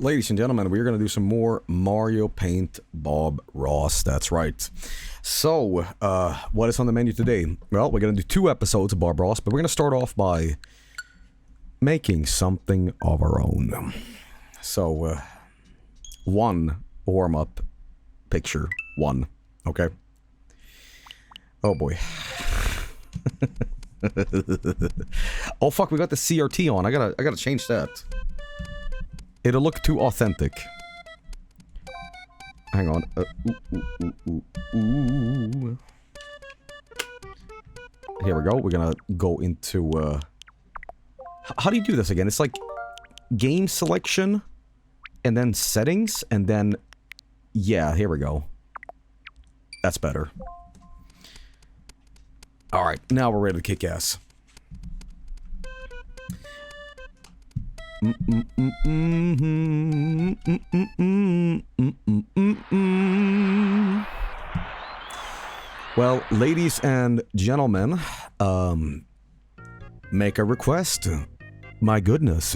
Ladies and gentlemen, we're going to do some more Mario Paint Bob Ross. That's right. So, what is on the menu today? Well, we're going to do 2 episodes of Bob Ross, but we're going to start off by making something of our own. So, 1 warm-up picture. 1. Okay? Oh boy. Oh fuck, we got the CRT on. I gotta change that. It'll look too authentic. Hang on. Ooh. Here we go. We're gonna go into, how do you do this again? It's like game selection, and then settings, and then... Yeah, here we go. That's better. Alright, now we're ready to kick ass. Well, ladies and gentlemen, make a request. My goodness.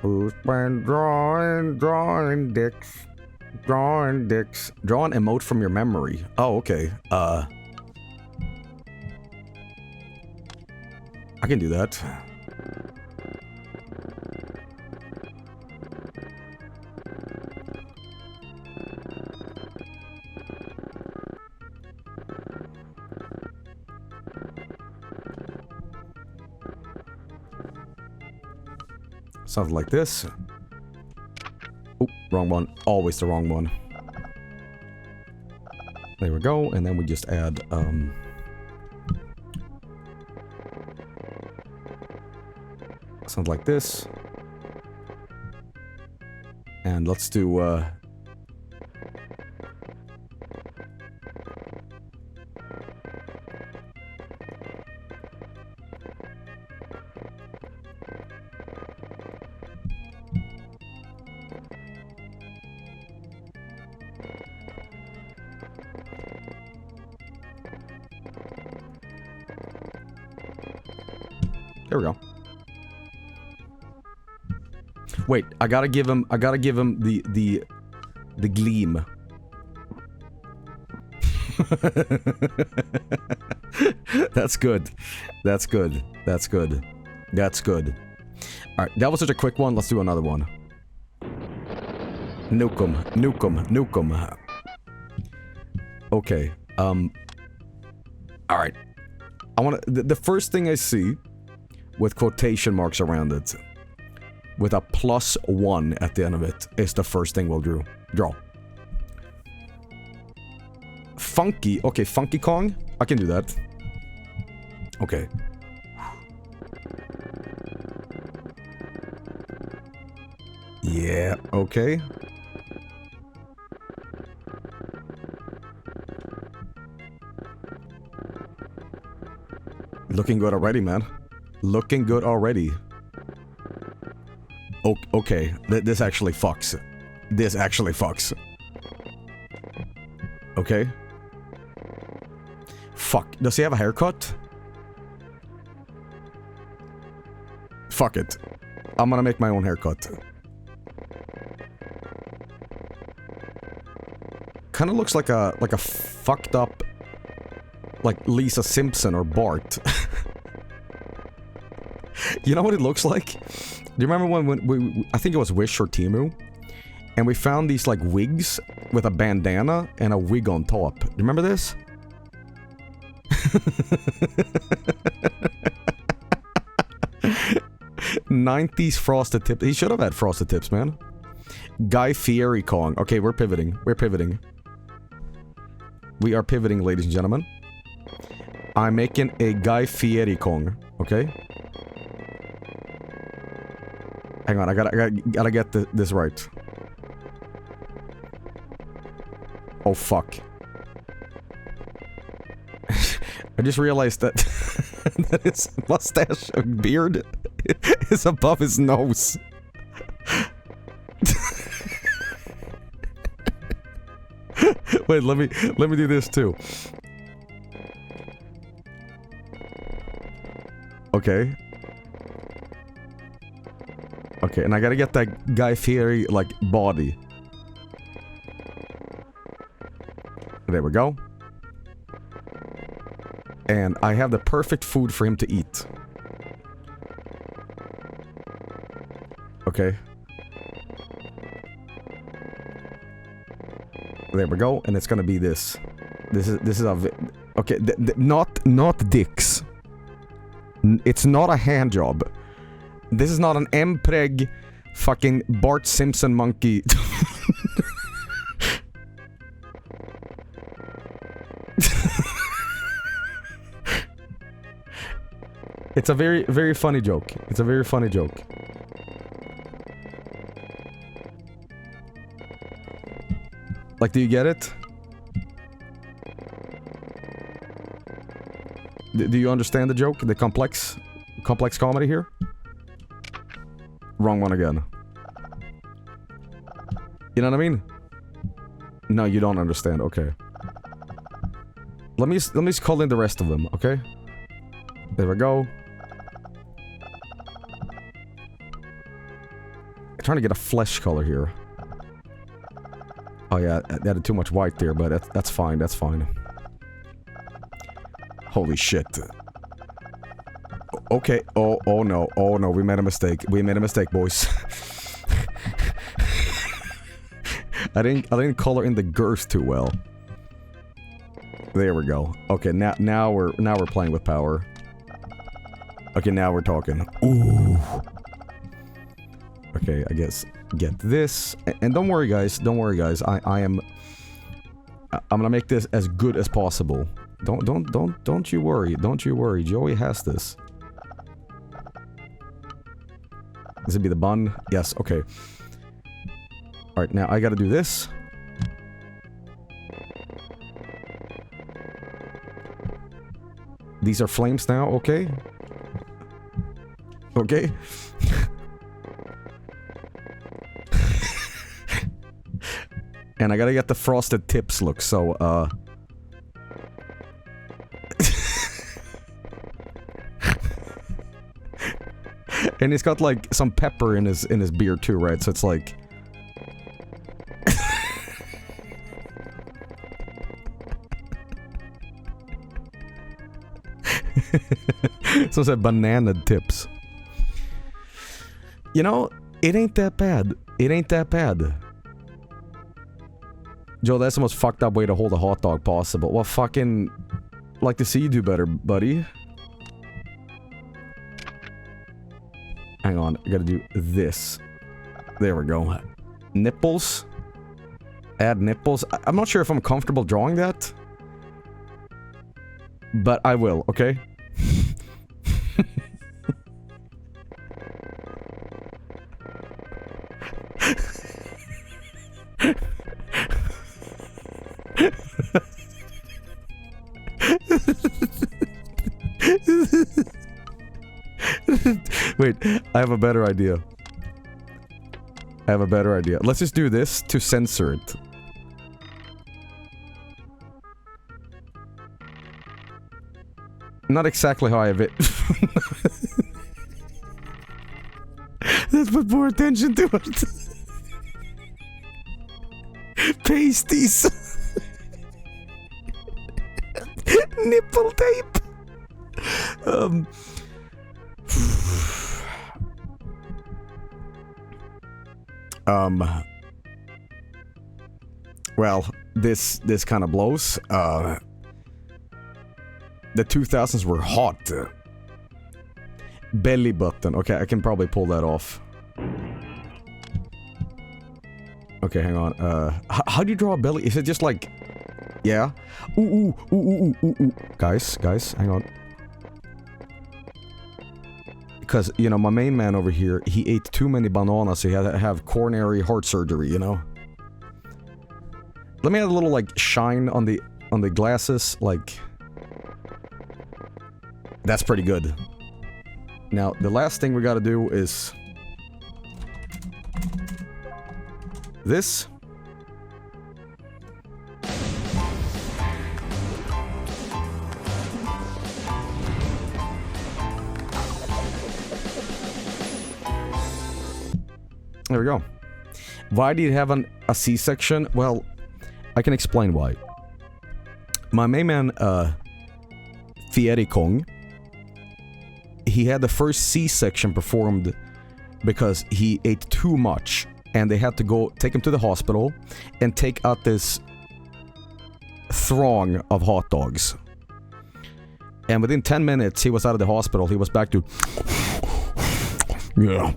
Who's been drawing dicks? Drawing dicks. Draw an emote from your memory. Oh, okay. I can do that. Something like this. Oh, wrong one. Always the wrong one. There we go, and then we just add, something like this. And let's do, there we go. Wait, I gotta give him the gleam. That's good. That's good. That's good. That's good. Alright, that was such a quick one. Let's do another one. Nuke 'em. Nuke 'em. Nuke 'em. Okay. Alright. I wanna... The first thing I see with quotation marks around it, with a +1 at the end of it, is the first thing we'll draw. Funky. Okay, Funky Kong. I can do that. Okay. Yeah, okay. Looking good already, man. Looking good already. Okay, this actually fucks. This actually fucks. Okay. Fuck, does he have a haircut? Fuck it. I'm gonna make my own haircut. Kinda looks like a fucked up, like Lisa Simpson or Bart. You know what it looks like? Do you remember when we I think it was Wish or Temu, and we found these like wigs with a bandana and a wig on top? Do you remember this? 90s frosted tips. He should have had frosted tips, man. Guy Fieri Kong. Okay, we're pivoting. We're pivoting. We are pivoting, ladies and gentlemen. I'm making a Guy Fieri Kong. Okay? Hang on, I gotta get this right. Oh, fuck. I just realized that, that his mustache and beard is above his nose. Wait, let me do this too. Okay. Okay, and I gotta get that Guy Fieri, like, body. There we go. And I have the perfect food for him to eat. Okay. There we go, and it's gonna be this. This is a... Okay, not dicks. It's not a hand job. This is not an M-preg fucking Bart Simpson monkey. It's a very, very funny joke. It's a very funny joke. Like, do you get it? Do you understand the joke? The complex comedy here? Wrong one again. You know what I mean? No, you don't understand. Okay. Let me call in the rest of them, okay? There we go. I'm trying to get a flesh color here. Oh yeah, I added too much white there, but that's fine, that's fine. Holy shit. Okay, oh no, we made a mistake. We made a mistake, boys. I didn't color in the girth too well. There we go. Okay, now we're playing with power. Okay, now we're talking. Ooh. Okay, I guess get this. And don't worry guys, I'm gonna make this as good as possible. Don't you worry, Joey has this. This would be the bun. Yes, okay. Alright, now I gotta do this. These are flames now, okay? Okay. And I gotta get the frosted tips look, so, and he's got, like, some pepper in his beard too, right? So it's like... So it's like banana tips. You know, it ain't that bad. It ain't that bad. Joe, that's the most fucked up way to hold a hot dog possible. Well, fucking... like to see you do better, buddy. Hang on, I gotta do this. There we go. Nipples. Add nipples. I'm not sure if I'm comfortable drawing that. But I will, okay? Wait, I have a better idea. Let's just do this to censor it. Not exactly how I have it. Let's put more attention to it. Pasties. Nipple tape. Well, this kind of blows. The 2000s were hot. Belly button. Okay, I can probably pull that off. Okay, hang on. How do you draw a belly? Is it just like... Yeah? Ooh. Guys, hang on. Because, you know, my main man over here, he ate too many bananas, so he had to have coronary heart surgery, you know? Let me add a little, like, shine on the glasses, like... That's pretty good. Now, the last thing we gotta do is... this. There we go. Why did he have a C-section? Well, I can explain why. My main man, Kong, he had the first C-section performed because he ate too much, and they had to go take him to the hospital and take out this throng of hot dogs. And within 10 minutes, he was out of the hospital. He was back to... yeah.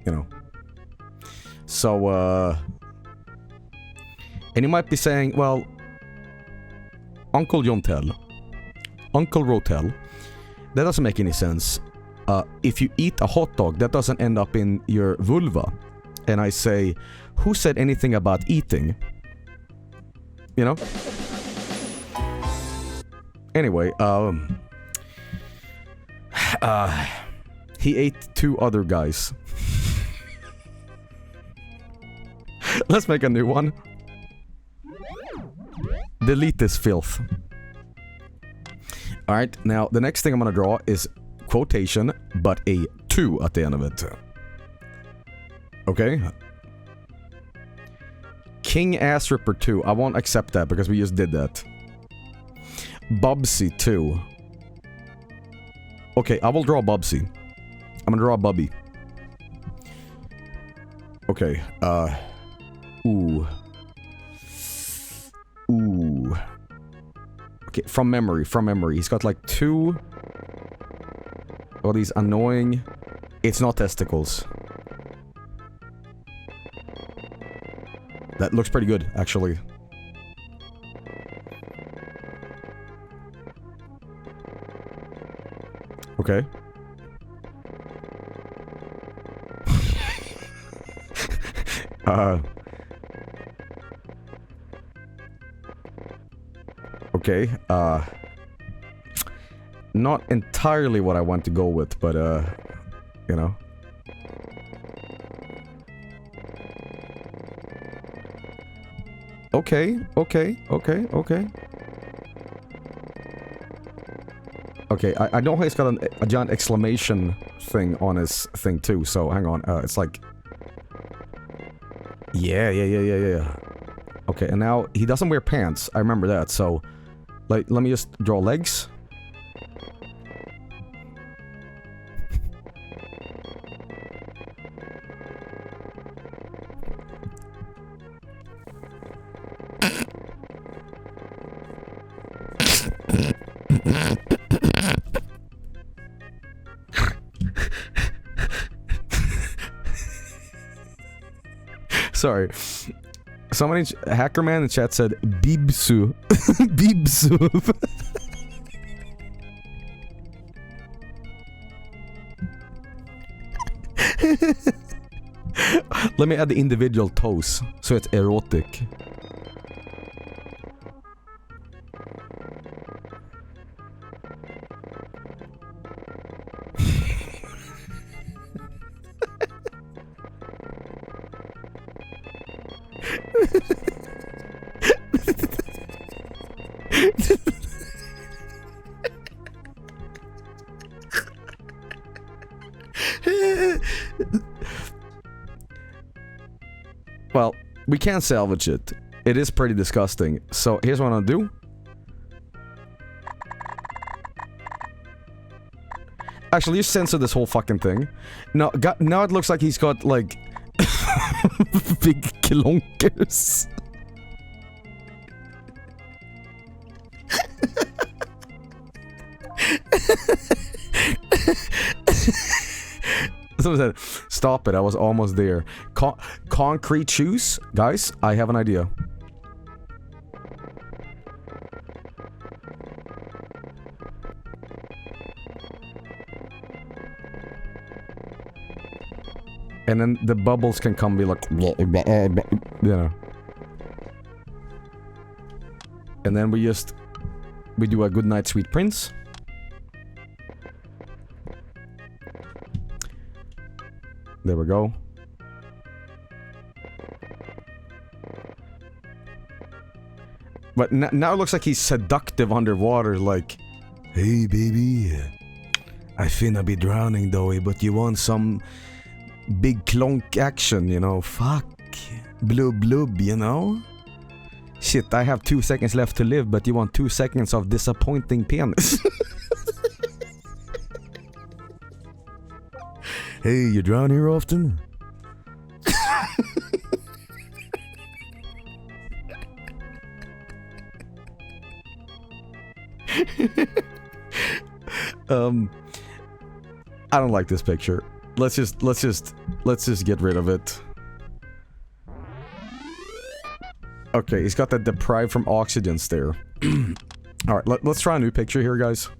You know. So, and you might be saying, well, Uncle Jontel, Uncle Rotel, that doesn't make any sense. If you eat a hot dog, that doesn't end up in your vulva. And I say, who said anything about eating? You know? Anyway, he ate 2 other guys. Let's make a new one. Delete this filth. Alright, now the next thing I'm gonna draw is quotation, but a 2 at the end of it. Okay? King Ass Ripper 2. I won't accept that because we just did that. Bubsy 2. Okay, I will draw Bubsy. I'm gonna draw a Bubby. Okay, ooh. Ooh. Okay, from memory. He's got like 2... all these annoying... It's not testicles. That looks pretty good, actually. Okay. Okay, not entirely what I want to go with, but, you know. Okay. Okay, I know he's got a giant exclamation thing on his thing too, so hang on, it's like... Yeah. Okay, and now he doesn't wear pants, I remember that, so... Like, let me just draw legs. Sorry. Somebody, Hackerman in the chat said Bibsu. Bibsu. Let me add the individual toes, so it's erotic. Well, we can't salvage it. It is pretty disgusting. So here's what I'm gonna do. Actually, you censor this whole fucking thing. Now it looks like he's got like big clonkers. Someone said, stop it, I was almost there. Concrete shoes? Guys, I have an idea. And then the bubbles can come be like, you know. And then we do a good night, sweet prince. There we go. But now it looks like he's seductive underwater, like, hey baby, I finna be drowning though, but you want some big clonk action, you know. Fuck. Blub blub, you know. Shit, I have 2 seconds left to live, but you want 2 seconds of disappointing penis. Hey, you drown here often? I don't like this picture. Let's just get rid of it. Okay, he's got that deprived from oxygen stare. Alright, let's try a new picture here, guys.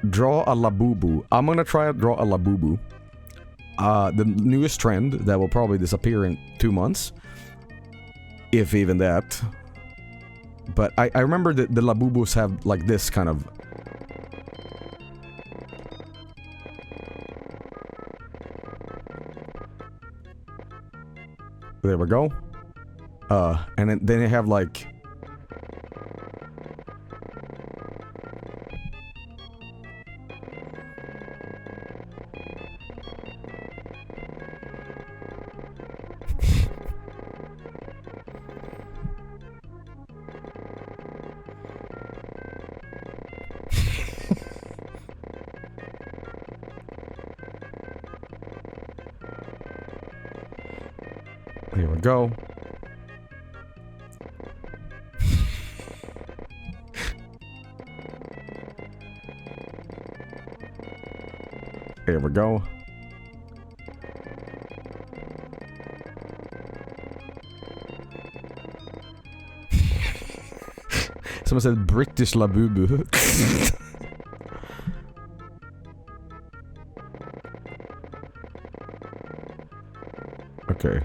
Draw a Labubu. I'm gonna try to draw a Labubu. The newest trend that will probably disappear in 2 months. If even that. But I remember that the Labubus have like this kind of... There we go. And then they have like... Here we go. Here we go. Someone said British Labubu. Okay.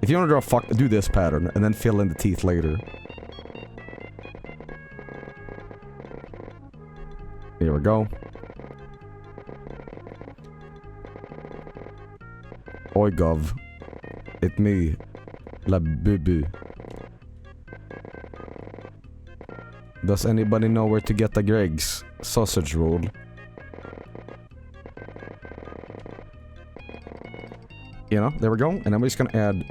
If you want to draw do this pattern and then fill in the teeth later. Here we go. Oi gov. It me. Labubu. Does anybody know where to get the Greg's sausage roll? You know, there we go. And I'm just gonna add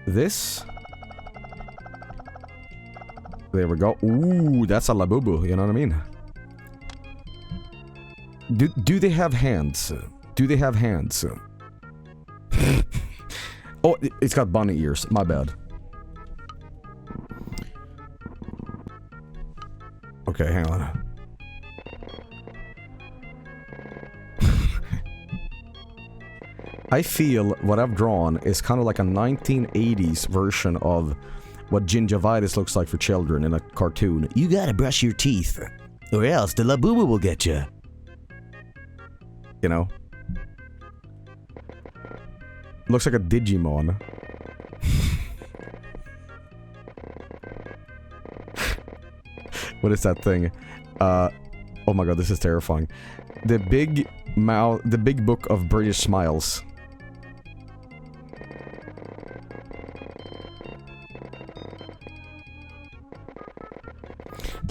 this. There we go. Ooh, that's a Labubu, you know what I mean? Do they have hands? Do they have hands? Oh, it's got bunny ears. My bad. Okay, hang on. I feel what I've drawn is kind of like a 1980s version of what gingivitis looks like for children in a cartoon. You gotta brush your teeth, or else the Labubu will get you. You know? Looks like a Digimon. What is that thing? Oh my god, this is terrifying. The big book of British smiles.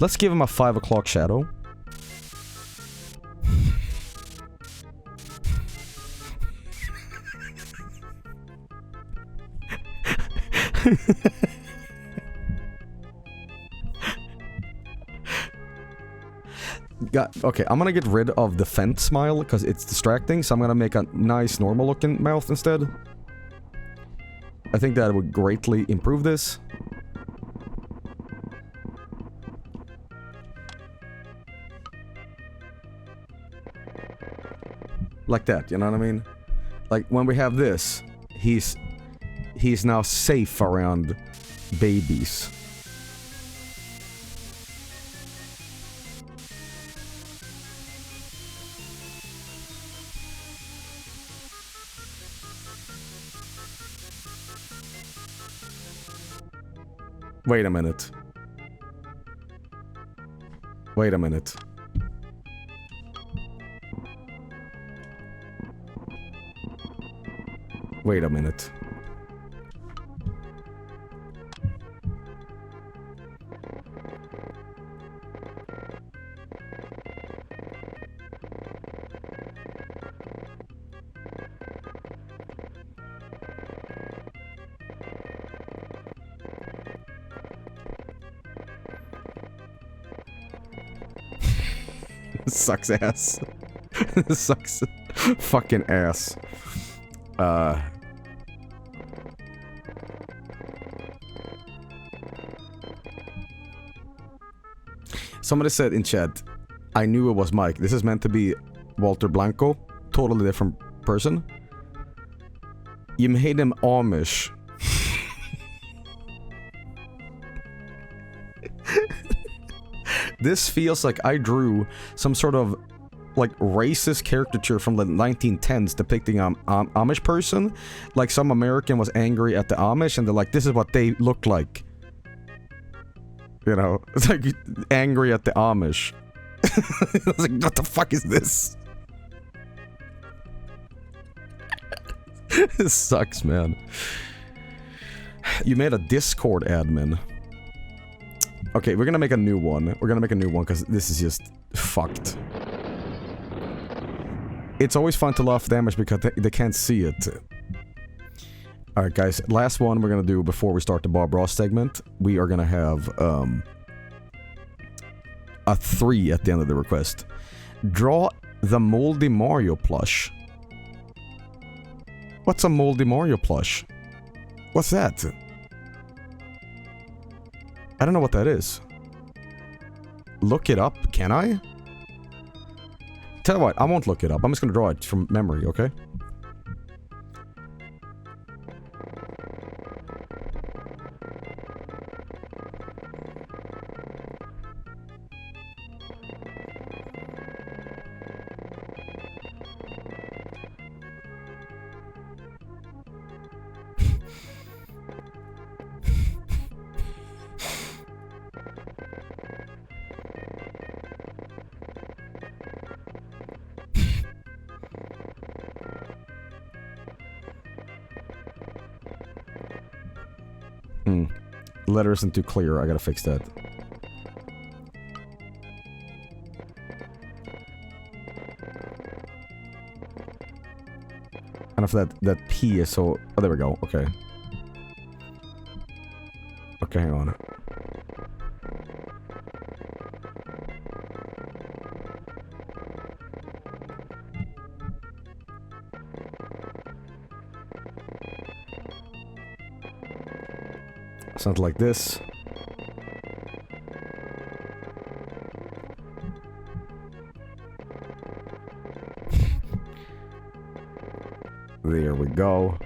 Let's give him a 5 o'clock shadow. Okay, I'm gonna get rid of the Fent smile because it's distracting, so I'm gonna make a nice normal looking mouth instead. I think that would greatly improve this. Like that, you know what I mean? Like when we have this, he's now safe around babies. Wait a minute. Wait a minute. Wait a minute. Sucks ass. Sucks fucking ass. Somebody said in chat, I knew it was Mike. This is meant to be Walter Blanco. Totally different person. You made him Amish. This feels like I drew some sort of like racist caricature from the 1910s depicting Amish person. Like some American was angry at the Amish and they're like, this is what they look like. You know, it's like angry at the Amish. I was like, what the fuck is this? This sucks, man. You made a Discord admin. Okay, we're gonna make a new one. We're gonna make a new one because this is just fucked. It's always fun to laugh damage because they can't see it. Alright guys, last one we're gonna do before we start the Bob Ross segment. We are gonna have a 3 at the end of the request. Draw the Moldy Mario plush. What's a Moldy Mario plush? What's that? I don't know what that is. Look it up, can I? Tell you what, I won't look it up. I'm just gonna draw it from memory, okay? Letter isn't too clear. I gotta fix that. And if that P is so... Oh, there we go. Okay. Okay, hang on. Something like this. There we go.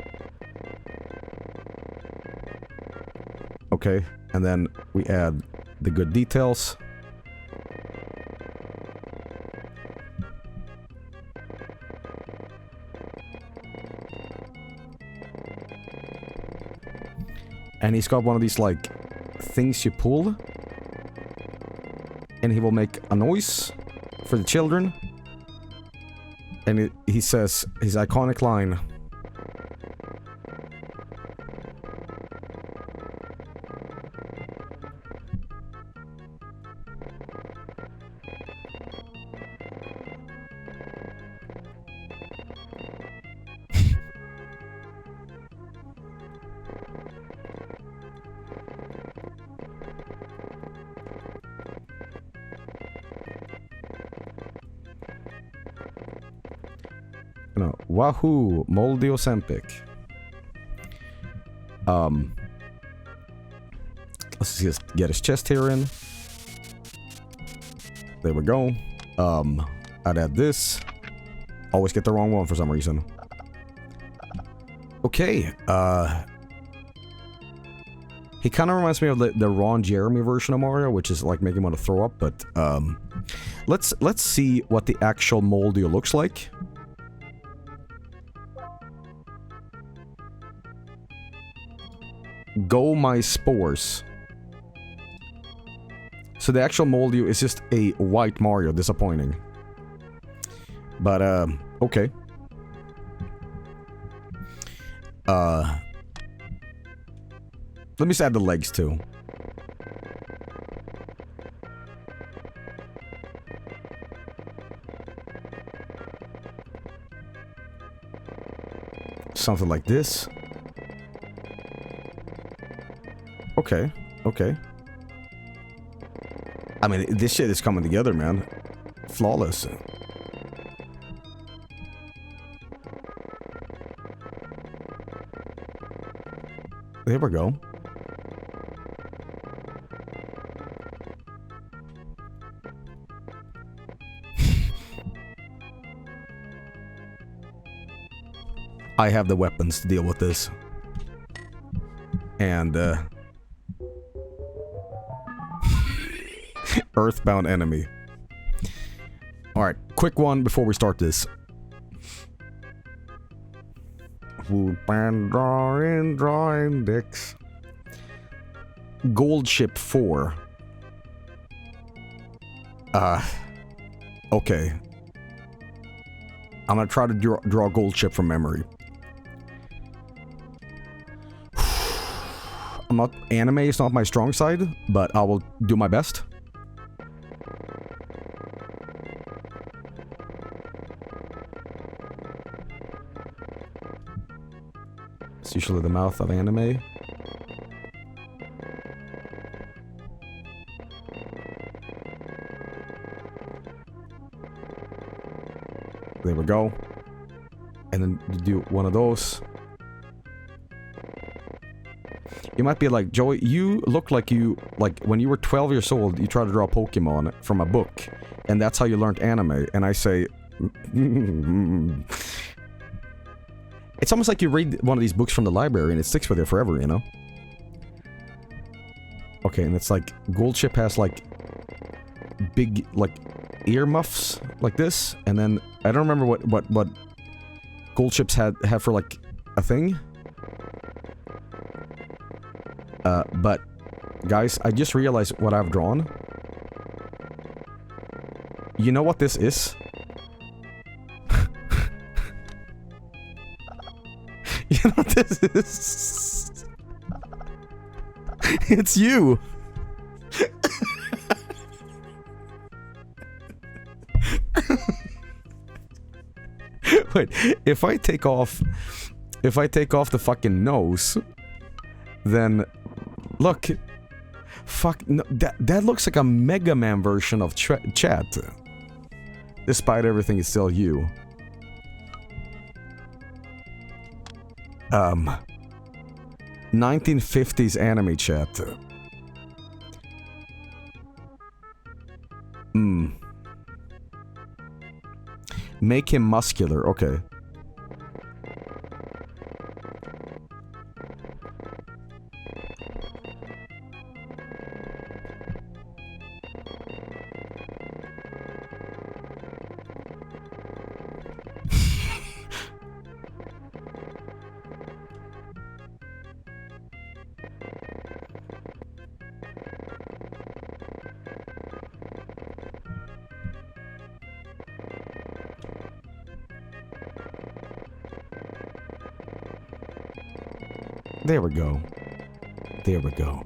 Okay, and then we add the good details. And he's got one of these, like, things you pull. And he will make a noise for the children. And he says his iconic line. No, wahoo, Moldy Ozempic. Let's just get his chest hair in. There we go. I'd add this. Always get the wrong one for some reason. Okay, he kind of reminds me of the Ron Jeremy version of Mario, which is like making me want to throw up, but let's see what the actual Moldy looks like. Go my spores. So the actual Moldy is just a white Mario. Disappointing. But, okay. Let me just add the legs too. Something like this. Okay, okay. I mean, this shit is coming together, man. Flawless. There we go. I have the weapons to deal with this. And, Earthbound enemy. Alright, quick one before we start this. Drawing dicks. Goldship 4. Okay. I'm gonna try to draw Goldship from memory. Anime is not my strong side, but I will do my best. It's usually the mouth of anime. There we go. And then you do one of those. You might be like, Joey, you look like when you were 12 years old, you tried to draw Pokemon from a book, and that's how you learned anime. And I say, it's almost like you read one of these books from the library and it sticks with you forever, you know? Okay, and it's like, Goldship has like, big, like, earmuffs, like this, and then, I don't remember what Goldships have for like, a thing. But, guys, I just realized what I've drawn. You know what this is? You know what this is? It's you! Wait, if I take off the fucking nose, then look, fuck, no, that looks like a Mega Man version of Chat. Despite everything, it's still you. 1950s anime Chat. Make him muscular, okay. There we go. There we go.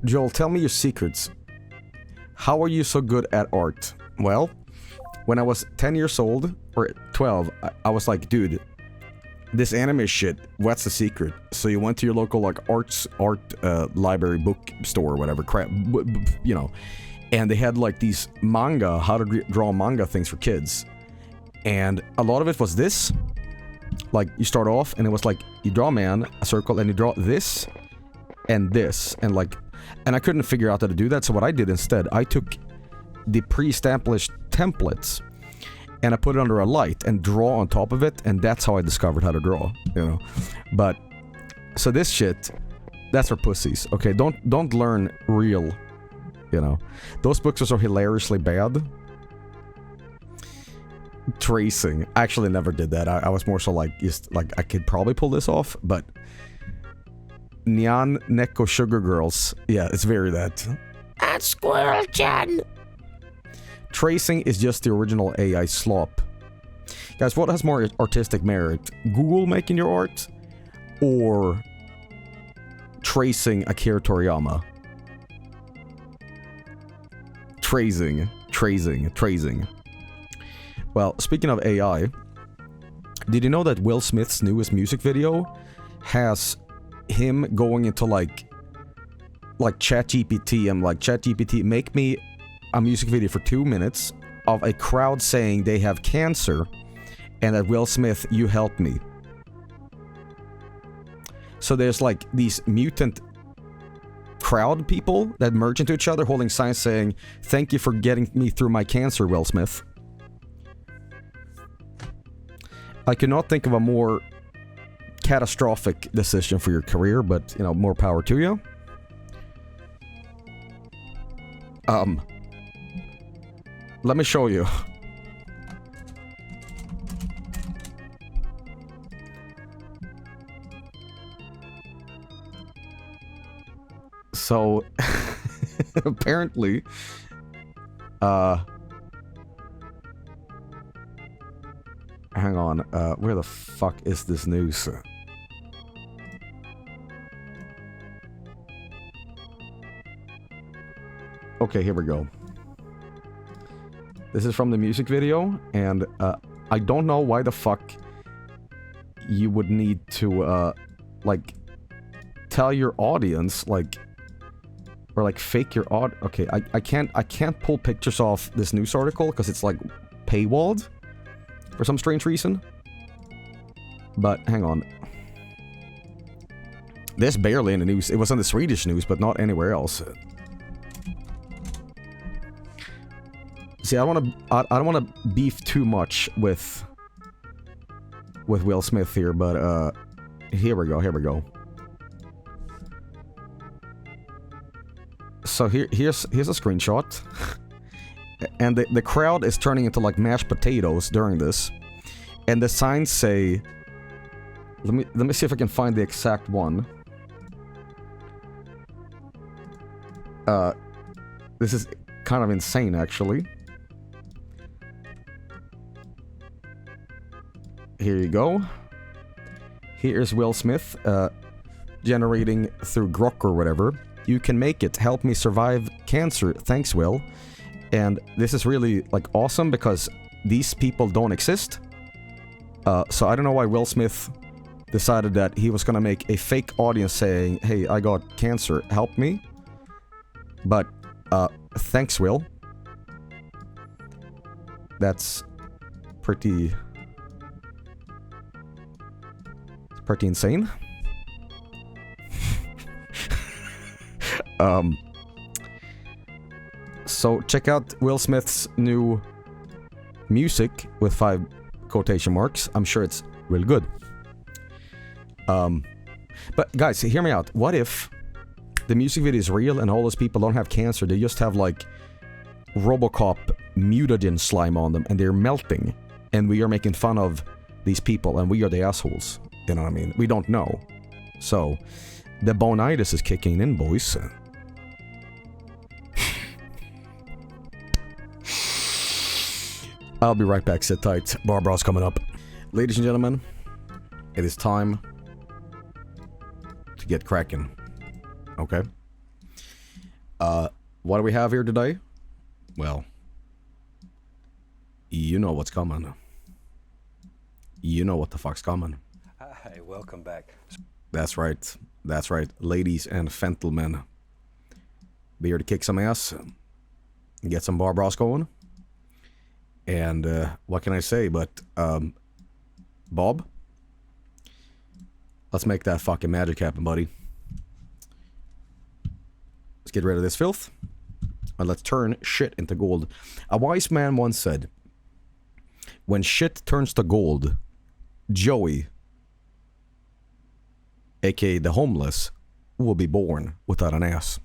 Joel, tell me your secrets. How are you so good at art? Well, when I was 10 years old, or 12, I was like, dude, this anime shit, what's the secret? So you went to your local, like, art library book store or whatever, crap, you know, and they had, like, these manga, how to draw manga things for kids. And a lot of it was this. Like, you start off, and it was like, you draw a man, a circle, and you draw this, and like, and I couldn't figure out how to do that, so what I did instead, I took the pre-established templates, and I put it under a light, and draw on top of it, and that's how I discovered how to draw, you know. But, so this shit, that's for pussies, okay? Don't learn real, you know. Those books are so hilariously bad. Tracing, I actually never did that. I was more so like, just like, I could probably pull this off, but Nyan Neko Sugar Girls. Yeah, it's very that. At Squirrel Chan. Tracing is just the original AI slop. Guys, what has more artistic merit? Google making your art? Or tracing Akira Toriyama? Tracing. Well, speaking of AI, did you know that Will Smith's newest music video has him going into like ChatGPT and like, ChatGPT, make me a music video for 2 minutes of a crowd saying they have cancer and that Will Smith, you help me. So there's like these mutant crowd people that merge into each other holding signs saying, thank you for getting me through my cancer, Will Smith. I could not think of a more catastrophic decision for your career, but, you know, more power to you. Let me show you. So, apparently, hang on, where the fuck is this news? Okay, here we go. This is from the music video, and I don't know why the fuck you would need to, like, tell your audience, like, or like fake your okay, I can't pull pictures off this news article because it's like paywalled for some strange reason. But hang on. This barely in the news. It was on the Swedish news, but not anywhere else. See, I don't want to beef too much with Will Smith here, but here we go. So here's a screenshot, and the crowd is turning into like mashed potatoes during this, and the signs say, let me see if I can find the exact one. This is kind of insane, actually. Here you go. Here's Will Smith, generating through Grok or whatever. You can make it. Help me survive cancer. Thanks, Will. And this is really, like, awesome because these people don't exist. So I don't know why Will Smith decided that he was gonna make a fake audience saying, hey, I got cancer, help me. But, thanks, Will. That's pretty insane. So check out Will Smith's new music with 5 quotation marks. I'm sure it's real good. But guys, hear me out. What if the music video is real and all those people don't have cancer? They just have like Robocop mutagen slime on them and they're melting. And we are making fun of these people and we are the assholes. You know what I mean? We don't know. So, the bonitis is kicking in, boys. I'll be right back. Sit tight. Barbara's coming up. Ladies and gentlemen, it is time to get cracking. Okay? What do we have here today? Well, you know what's coming. You know what the fuck's coming. Hi, welcome back. That's right. That's right. Ladies and gentlemen. Be here to kick some ass. Get some Barbara's going. And what can I say but, Bob? Let's make that fucking magic happen, buddy. Let's get rid of this filth. And let's turn shit into gold. A wise man once said, when shit turns to gold, Joey, aka the homeless, will be born without an ass.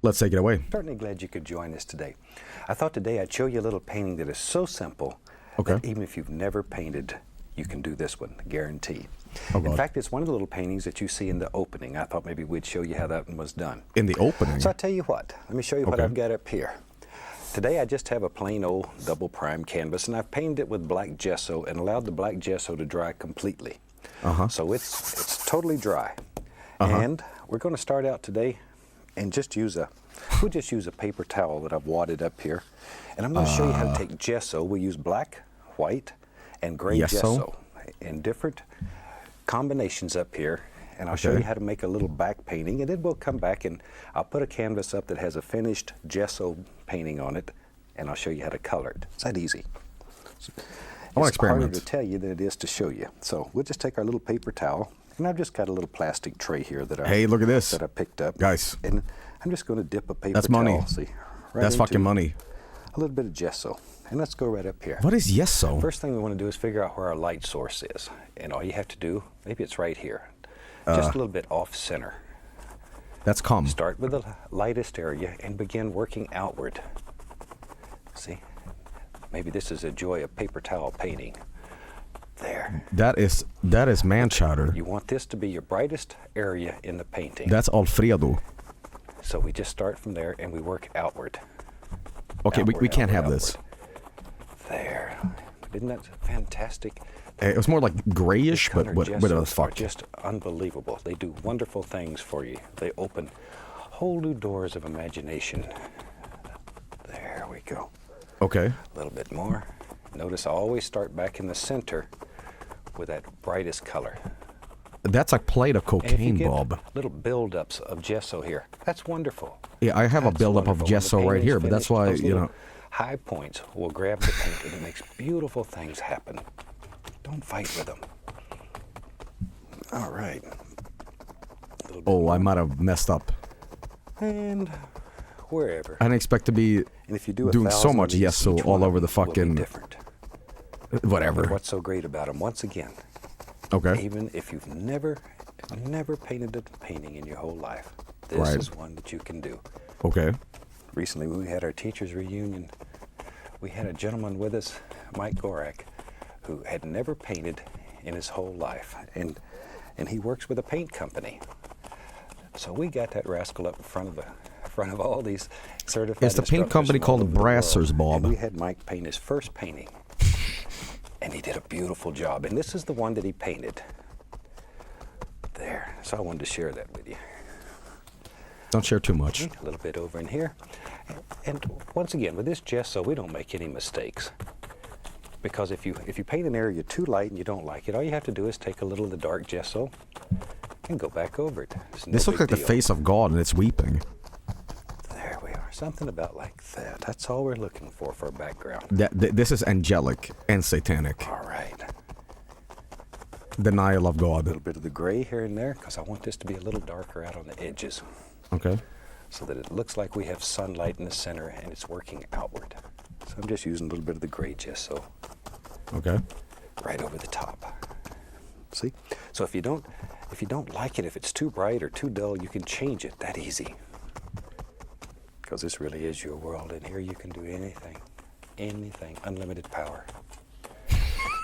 Let's take it away. Certainly glad you could join us today. I thought today I'd show you a little painting that is so simple that even if you've never painted, you can do this one, guaranteed. Oh, In God. fact, it's one of the little paintings that you see in the opening. I thought maybe we'd show you how that one was done. In the opening? So I'll tell you what. Let me show you what Okay. I've got up here. Today I just have a plain old double prime canvas, and I've painted it with black gesso and allowed the black gesso to dry completely. So it's totally dry. And we're going to start out today and we'll just use a paper towel that I've wadded up here. And I'm going to show you how to take gesso. We use black, white, and gray gesso in different combinations up here. And I'll show you how to make a little back painting, and then we'll come back and I'll put a canvas up that has a finished gesso painting on it, and I'll show you how to color it. It's that easy. I want to It's harder experiment. to tell you than it is to show you. So we'll just take our little paper towel, and I've just got a little plastic tray here that Hey, look at this. that I picked up. Guys. And I'm just going to dip a paper That's towel. money. See, right That's fucking into money. A little bit of gesso. And let's go right up here. What is yeso? First thing we want to do is figure out where our light source is. And all you have to do, maybe it's right here, just a little bit off center. That's cum. Start with the lightest area and begin working outward. See? Maybe this is a joy of paper towel painting. There. That is man chowder. You want this to be your brightest area in the painting. That's Alfredo. So we just start from there and we work outward. Okay, we Outward, can't outward, have this. outward. There. Isn't that fantastic? It was more like grayish, but Colored whatever the gessos fuck. are just unbelievable. They do wonderful things for you. They open whole new doors of imagination. There we go. Okay. A little bit more. Notice I always start back in the center with that brightest color. That's like plate of And if you cocaine, get Bob. little buildups of gesso here, that's wonderful. Yeah, I have a That's buildup of wonderful. When the gesso right painting's here, but that's finished, why, those you little know. high points will grab the paint and it makes beautiful things happen. Don't fight with them. All right. A little bit Oh, I more. might have messed up. And wherever. I didn't expect to be And if you do doing so 1,000 much of these, yeso each all one of over the them will be fucking different. whatever. But what's so great about them? Once again, Okay. even if you've never painted a painting in your whole life, this Right. is one that you can do. Okay. Recently, when we had our teachers' reunion, we had a gentleman with us, Mike Gorak, who had never painted in his whole life, and he works with a paint company. So we got that rascal up in front of all these certified Is the paint instructors company from all called over the world. Brassers, Bob? And we had Mike paint his first painting, and he did a beautiful job. And this is the one that he painted. There. So I wanted to share that with you. Don't share too much. A little bit over in here. And once again, with this gesso, we don't make any mistakes. Because if you paint an area too light and you don't like it, all you have to do is take a little of the dark gesso and go back over it. It's no This looks big like the deal. face of God and it's weeping. There we are. Something about like that. That's all we're looking for a background. This is angelic and satanic. All right. Denial of A God. little bit of the gray here and there, because I want this to be a little darker out on the edges, Okay. so that it looks like we have sunlight in the center and it's working outward. So I'm just using a little bit of the gray gesso Okay. right over the top. See? So if you don't like it, if it's too bright or too dull, you can change it that easy. Because this really is your world, and here you can do anything, unlimited power.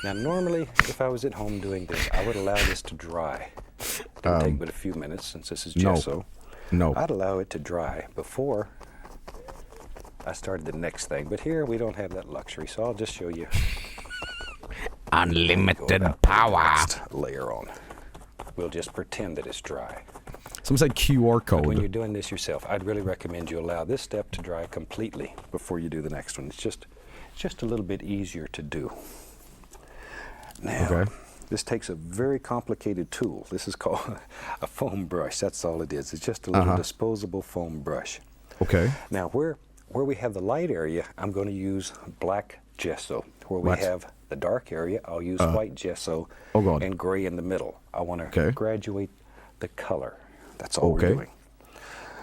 Now normally, if I was at home doing this, I would allow this to dry. It would take but a few minutes since this is no. gesso. No. I'd allow it to dry before I started the next thing. But here we don't have that luxury, so I'll just show you. Unlimited Go about power. next layer on. We'll just pretend that it's dry. Some said QR But when you're code. doing this yourself, I'd really recommend you allow this step to dry completely before you do the next one. It's just a little bit easier to do. Now, Okay. this takes a very complicated tool. This is called a foam brush. That's all it is. It's just a little disposable foam brush. Okay. Now, where we have the light area, I'm going to use black gesso. Where we What? have the dark area, I'll use white gesso Oh, God. and gray in the middle. I want to Okay. graduate the color. That's all Okay. we're doing.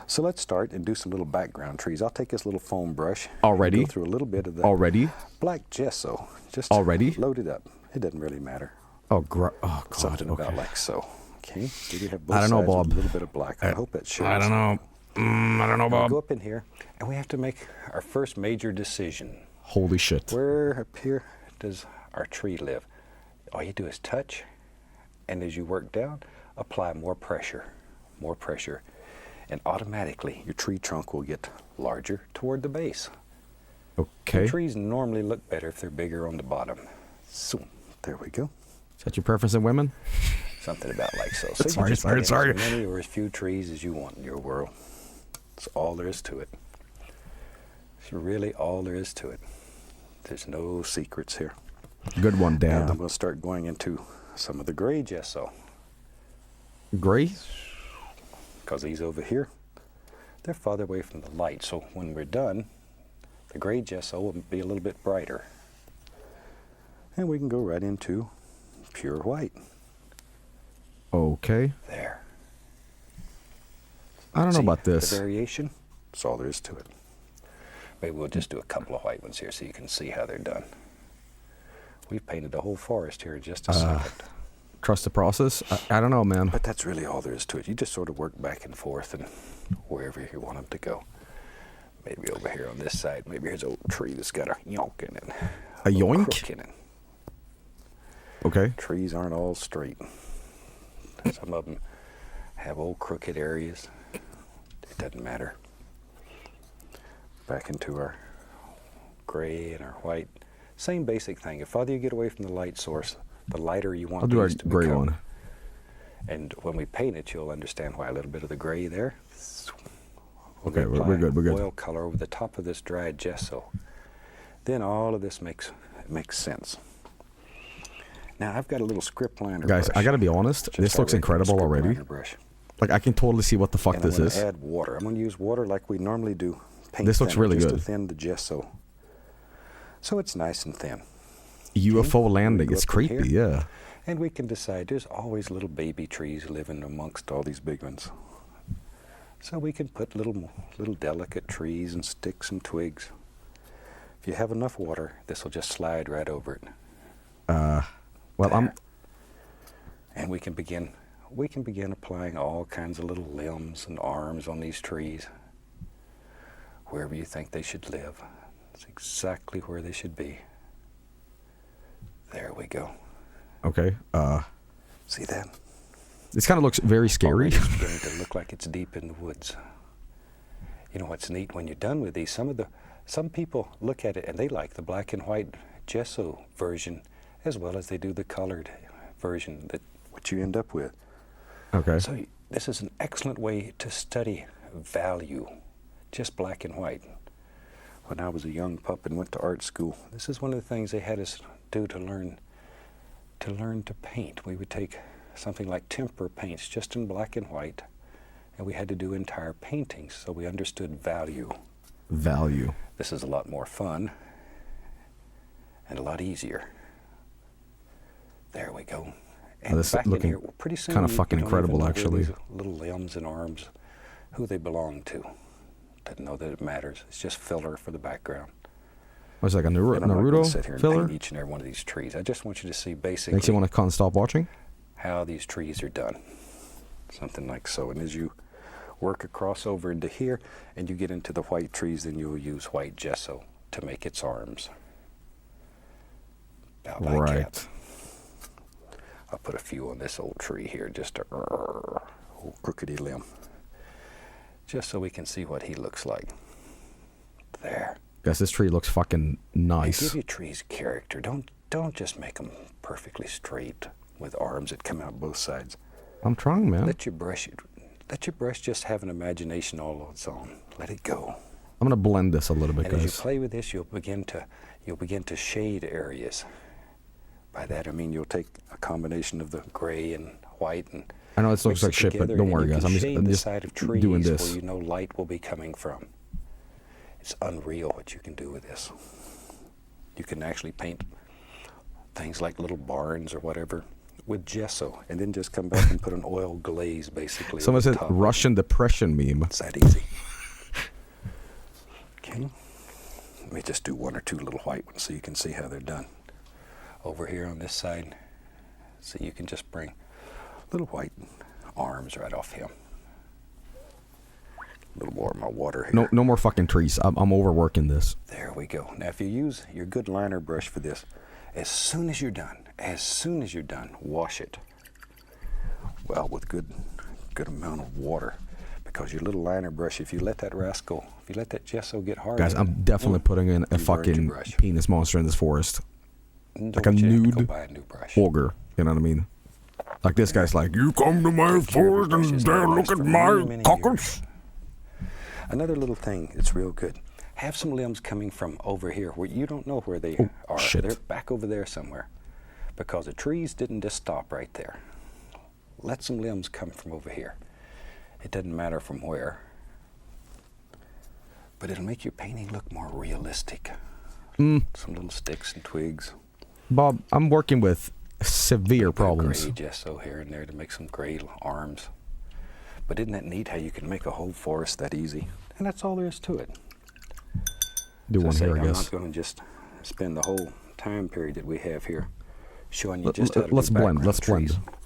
So let's start and do some little background trees. I'll take this little foam brush. and Already? Go through a little bit of the Already? black gesso. Just Already? load it up. It doesn't really matter. Oh, God. Something Okay. about like so. Okay. So we have both I don't know, sides with Bob. a little bit of black. I hope that shows. I don't know. I don't know, We'll Bob. go up in here, and we have to make our first major decision. Holy shit. Where up here does our tree live? All you do is touch And as you work down, apply more pressure, and automatically your tree trunk will get larger toward the base. Okay. And trees normally look better if they're bigger on the bottom. So, there we go. Is that your preference in women? Something about like so. So Sorry. you just put in as many or as few trees as you want in your world. That's all there is to it. It's really all there is to it. There's no secrets here. Good one, Dad. Now I'm going to start going into some of the gray gesso. Gray? Because these over here, they're farther away from the light. So when we're done, the gray gesso will be a little bit brighter. And we can go right into pure white. Okay. There. I don't know about this. The variation, that's all there is to it. Maybe we'll just do a couple of white ones here so you can see how they're done. We've painted the whole forest here in just a second. Trust the process? I don't know, man. But that's really all there is to it. You just sort of work back and forth and wherever you want them to go. Maybe over here on this side. Maybe here's an old tree that's got a yonk in it. A yoink? Crook in it. Okay. Trees aren't all straight. Some of them have old crooked areas. It doesn't matter. Back into our gray and our white. Same basic thing. The farther you get away from the light source, the lighter you want these to become. I'll do our gray one. And when we paint it, you'll understand why a little bit of the gray there. Okay, we're good. We're good. Oil color over the top of this dried gesso. Then all of this makes sense. Now I've got a little script liner Guys, brush. I gotta be honest. This looks incredible already. Like I can totally see what the fuck this is. Add water. I'm going to use water like we normally do. Paint this looks really just good. To thin the gesso, so it's nice and thin. UFO landing. It's creepy, yeah. And we can decide. There's always little baby trees living amongst all these big ones. So we can put little delicate trees and sticks and twigs. If you have enough water, this will just slide right over it. Well, there. And we can begin applying all kinds of little limbs and arms on these trees. Wherever you think they should live. It's exactly where they should be. There we go. Okay. See that? This kind of looks very scary. It's beginning to look like it's deep in the woods. You know what's neat when you're done with these? Some people look at it and they like the black and white gesso version as well as they do the colored version. What you end up with. Okay. So this is an excellent way to study value. Just black and white. When I was a young pup and went to art school, this is one of the things they had us do to learn to paint. We would take something like tempera paints just in black and white, and we had to do entire paintings, so we understood value. Value. This is a lot more fun and a lot easier. There we go. And this back looking in here, pretty soon kind of fucking you don't incredible, even know actually. These little limbs and arms, who they belong to. Doesn't know that it matters. It's just filler for the background. Was it like a And I'm not Naruto gonna sit here and filler? paint each and every one of these trees. I just want you to see basically Makes you want to can't stop watching? how these trees are done. Something like so. And as you work across over into here and you get into the white trees, then you'll use white gesso to make its arms. About like Right. that. I'll put a few on this old tree here, just a old crookedy limb. Just so we can see what he looks like. There. Guys, this tree looks fucking nice. And give your trees character. Don't just make them perfectly straight with arms that come out both sides. I'm trying, man. Let your brush just have an imagination all on its own. Let it go. I'm gonna blend this a little bit, And as you guys. play with this, you'll begin to shade areas. By that I mean you'll take a combination of the gray and white and I know this looks mix like it shit, but together, don't and worry, you guys. can I'm shade the just side of trees doing where this. you know light will be coming from. It's unreal what you can do with this. You can actually paint things like little barns or whatever with gesso, and then just come back and put an oil glaze basically. Someone over the said top. Russian depression meme. It's that easy. Okay. Let me just do one or two little white ones so you can see how they're done. Over here on this side, so you can just bring little white arms right off him. A little more of my water here. No more fucking trees. I'm overworking this. There we go. Now if you use your good liner brush for this, as soon as you're done, wash it. well, with good amount of water. Because your little liner brush, if you let that gesso get hard. Guys, I'm definitely putting in a fucking penis monster in this forest. Like a nude ogre, you know what I mean? Like this guy's like, you come to my forest and there look at my cockles. Another little thing that's real good. Have some limbs coming from over here where you don't know where they are. Shit. They're back over there somewhere. Because the trees didn't just stop right there. Let some limbs come from over here. It doesn't matter from where, but it'll make your painting look more realistic. Some little sticks and twigs. Bob, I'm working with severe problems. Gray gesso here and there to make some gray arms. But isn't that neat how you can make a whole forest that easy? And that's all there is to it. Do one here, I I'm guess. not going to just spend the whole time period that we have here showing you just how to Let's do blend. background Let's trees. blend.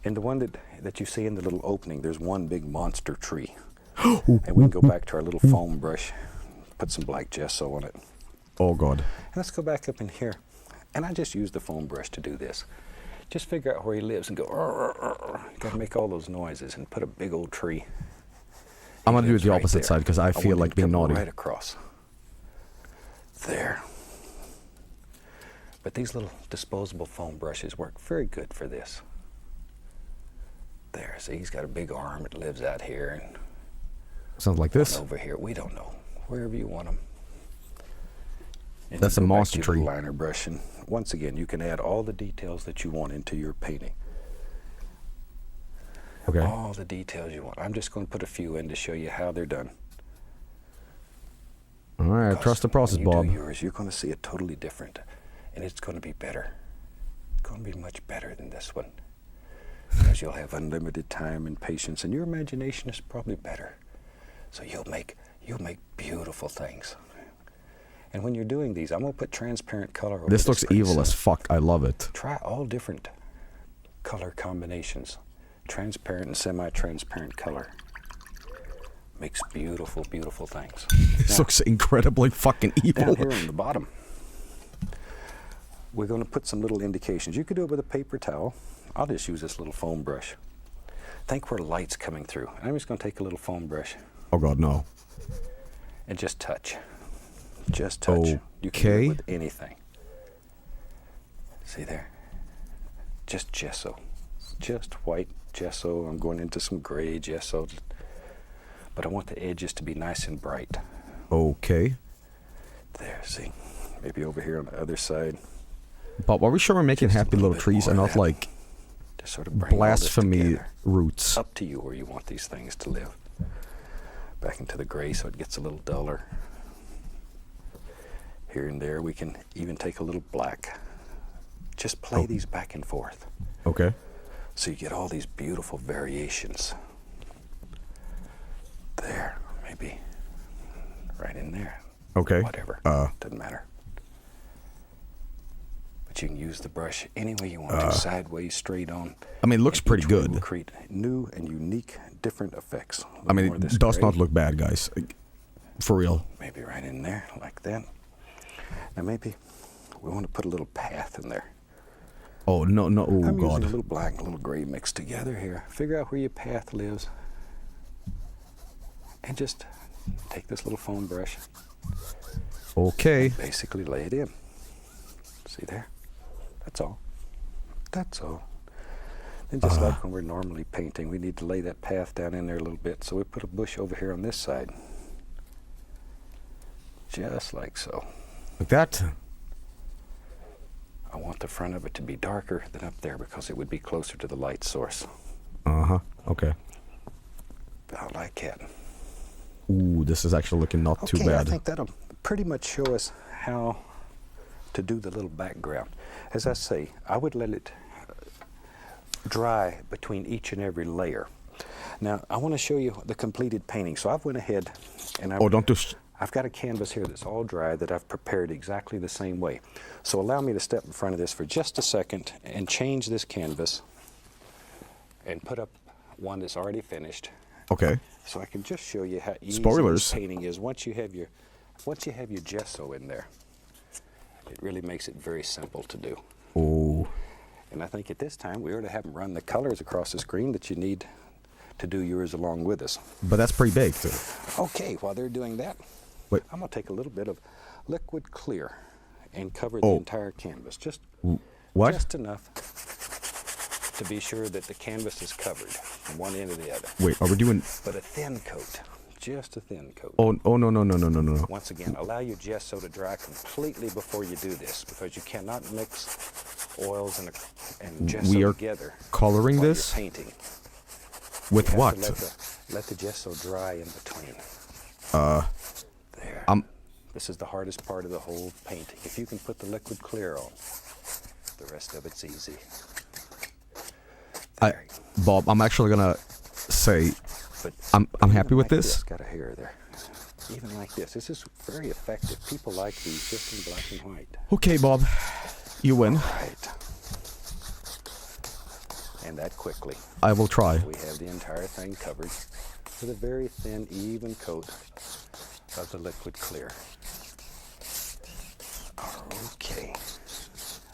And the one that you see in the little opening, there's one big monster tree. And we can go back to our little foam brush, put some black gesso on it. Oh, God. And let's go back up in here. And I just use the foam brush to do this. Just figure out where he lives and go, got to make all those noises and put a big old tree. I'm going to do it the opposite side because I feel like being naughty. Right across. There. But these little disposable foam brushes work very good for this. There, see, he's got a big arm that lives out here. And sounds like this. over here, we don't know. Wherever you want them. And that's a monster tree. Liner brush, and once again, you can add all the details that you want into your painting. Okay. All the details you want. I'm just going to put a few in to show you how they're done. All right, trust the process, when you Bob. do yours, you're going to see it totally different, and it's going to be better. It's going to be much better than this one. Because you'll have unlimited time and patience, and your imagination is probably better. So you'll make beautiful things. And when you're doing these, I'm going to put transparent color over This looks evil as fuck. I love it. Try all different color combinations. Transparent and semi-transparent color. Makes beautiful, beautiful things. This looks incredibly fucking evil. Down here on the bottom, we're going to put some little indications. You could do it with a paper towel. I'll just use this little foam brush. Think where light's coming through. I'm just going to take a little foam brush. Oh, God, no. And just touch. Just touch. Okay. You can do it with anything. See there? Just gesso. Just white gesso. I'm going into some gray gesso. But I want the edges to be nice and bright. Okay. There, see? Maybe over here on the other side. Bob, are we sure we're making Just happy little trees and not like to sort of bring all this blasphemy together. roots? Up to you where you want these things to live. Back into the gray so it gets a little duller. Here and there we can even take a little black. Just play these back and forth. Okay. So you get all these beautiful variations. There, maybe right in there. Okay. Whatever, doesn't matter. But you can use the brush any way you want to, sideways, straight on. I mean, it looks pretty Each way will good. create new and unique, different effects. I mean, it does not look bad, guys. For real. Maybe right in there, like that. Now maybe we want to put a little path in there. Oh, no, no, oh, I'm using God. a little black and a little gray mixed together here. Figure out where your path lives. And just take this little foam brush. Okay. Basically lay it in. See there? That's all. That's all. And just like when we're normally painting, we need to lay that path down in there a little bit. So we put a bush over here on this side. Just like so. Like that? I want the front of it to be darker than up there because it would be closer to the light source. Uh-huh. Okay. About like that. Ooh, this is actually looking not too bad. I think that'll pretty much show us how to do the little background. As I say, I would let it dry between each and every layer. Now, I want to show you the completed painting. So I've went ahead and I've got a canvas here that's all dry that I've prepared exactly the same way. So allow me to step in front of this for just a second and change this canvas and put up one that's already finished. Okay. So I can just show you how easy Spoilers. this painting is once you have your gesso in there. It really makes it very simple to do. Oh. And I think at this time we ought to have them run the colors across the screen that you need to do yours along with us. But that's pretty big, too. Okay, while they're doing that, Wait. I'm going to take a little bit of liquid clear and cover the entire canvas. Just enough to be sure that the canvas is covered from one end to the other. Wait, are we doing... But a thin coat, just a thin coat. Oh, no. Once again, allow your gesso to dry completely before you do this, because you cannot mix oils and gesso We are together. coloring while this? you're painting. With You what? have to let the gesso dry in between. There. This is the hardest part of the whole painting. If you can put the liquid clear on, the rest of it's easy. Bob, I'm actually gonna say But I'm happy with like this. Got a hair there. Even like this. This is very effective. People like these just in black and white. Okay, Bob, you win. Right. And that quickly. I will try. We have the entire thing covered with a very thin, even coat of the liquid clear. Okay.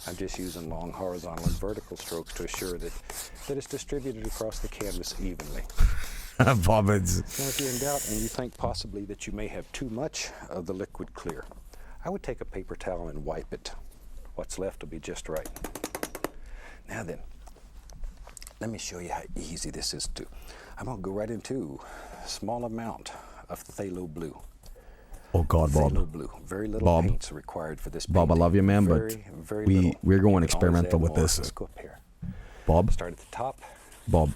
I'm just using long horizontal and vertical strokes to assure that it's distributed across the canvas evenly. Bob, it's... Now, if you're in doubt and you think possibly that you may have too much of the liquid clear, I would take a paper towel and wipe it. What's left will be just right. Now then, let me show you how easy this is to do. I'm going to go right into a small amount of phthalo blue. Oh God, Bob. Phthalo blue. Very little paints are required for this painting. Bob, I love you, man, but we're going experimental with this. Let's go up here. Bob? Start at the top. Bob.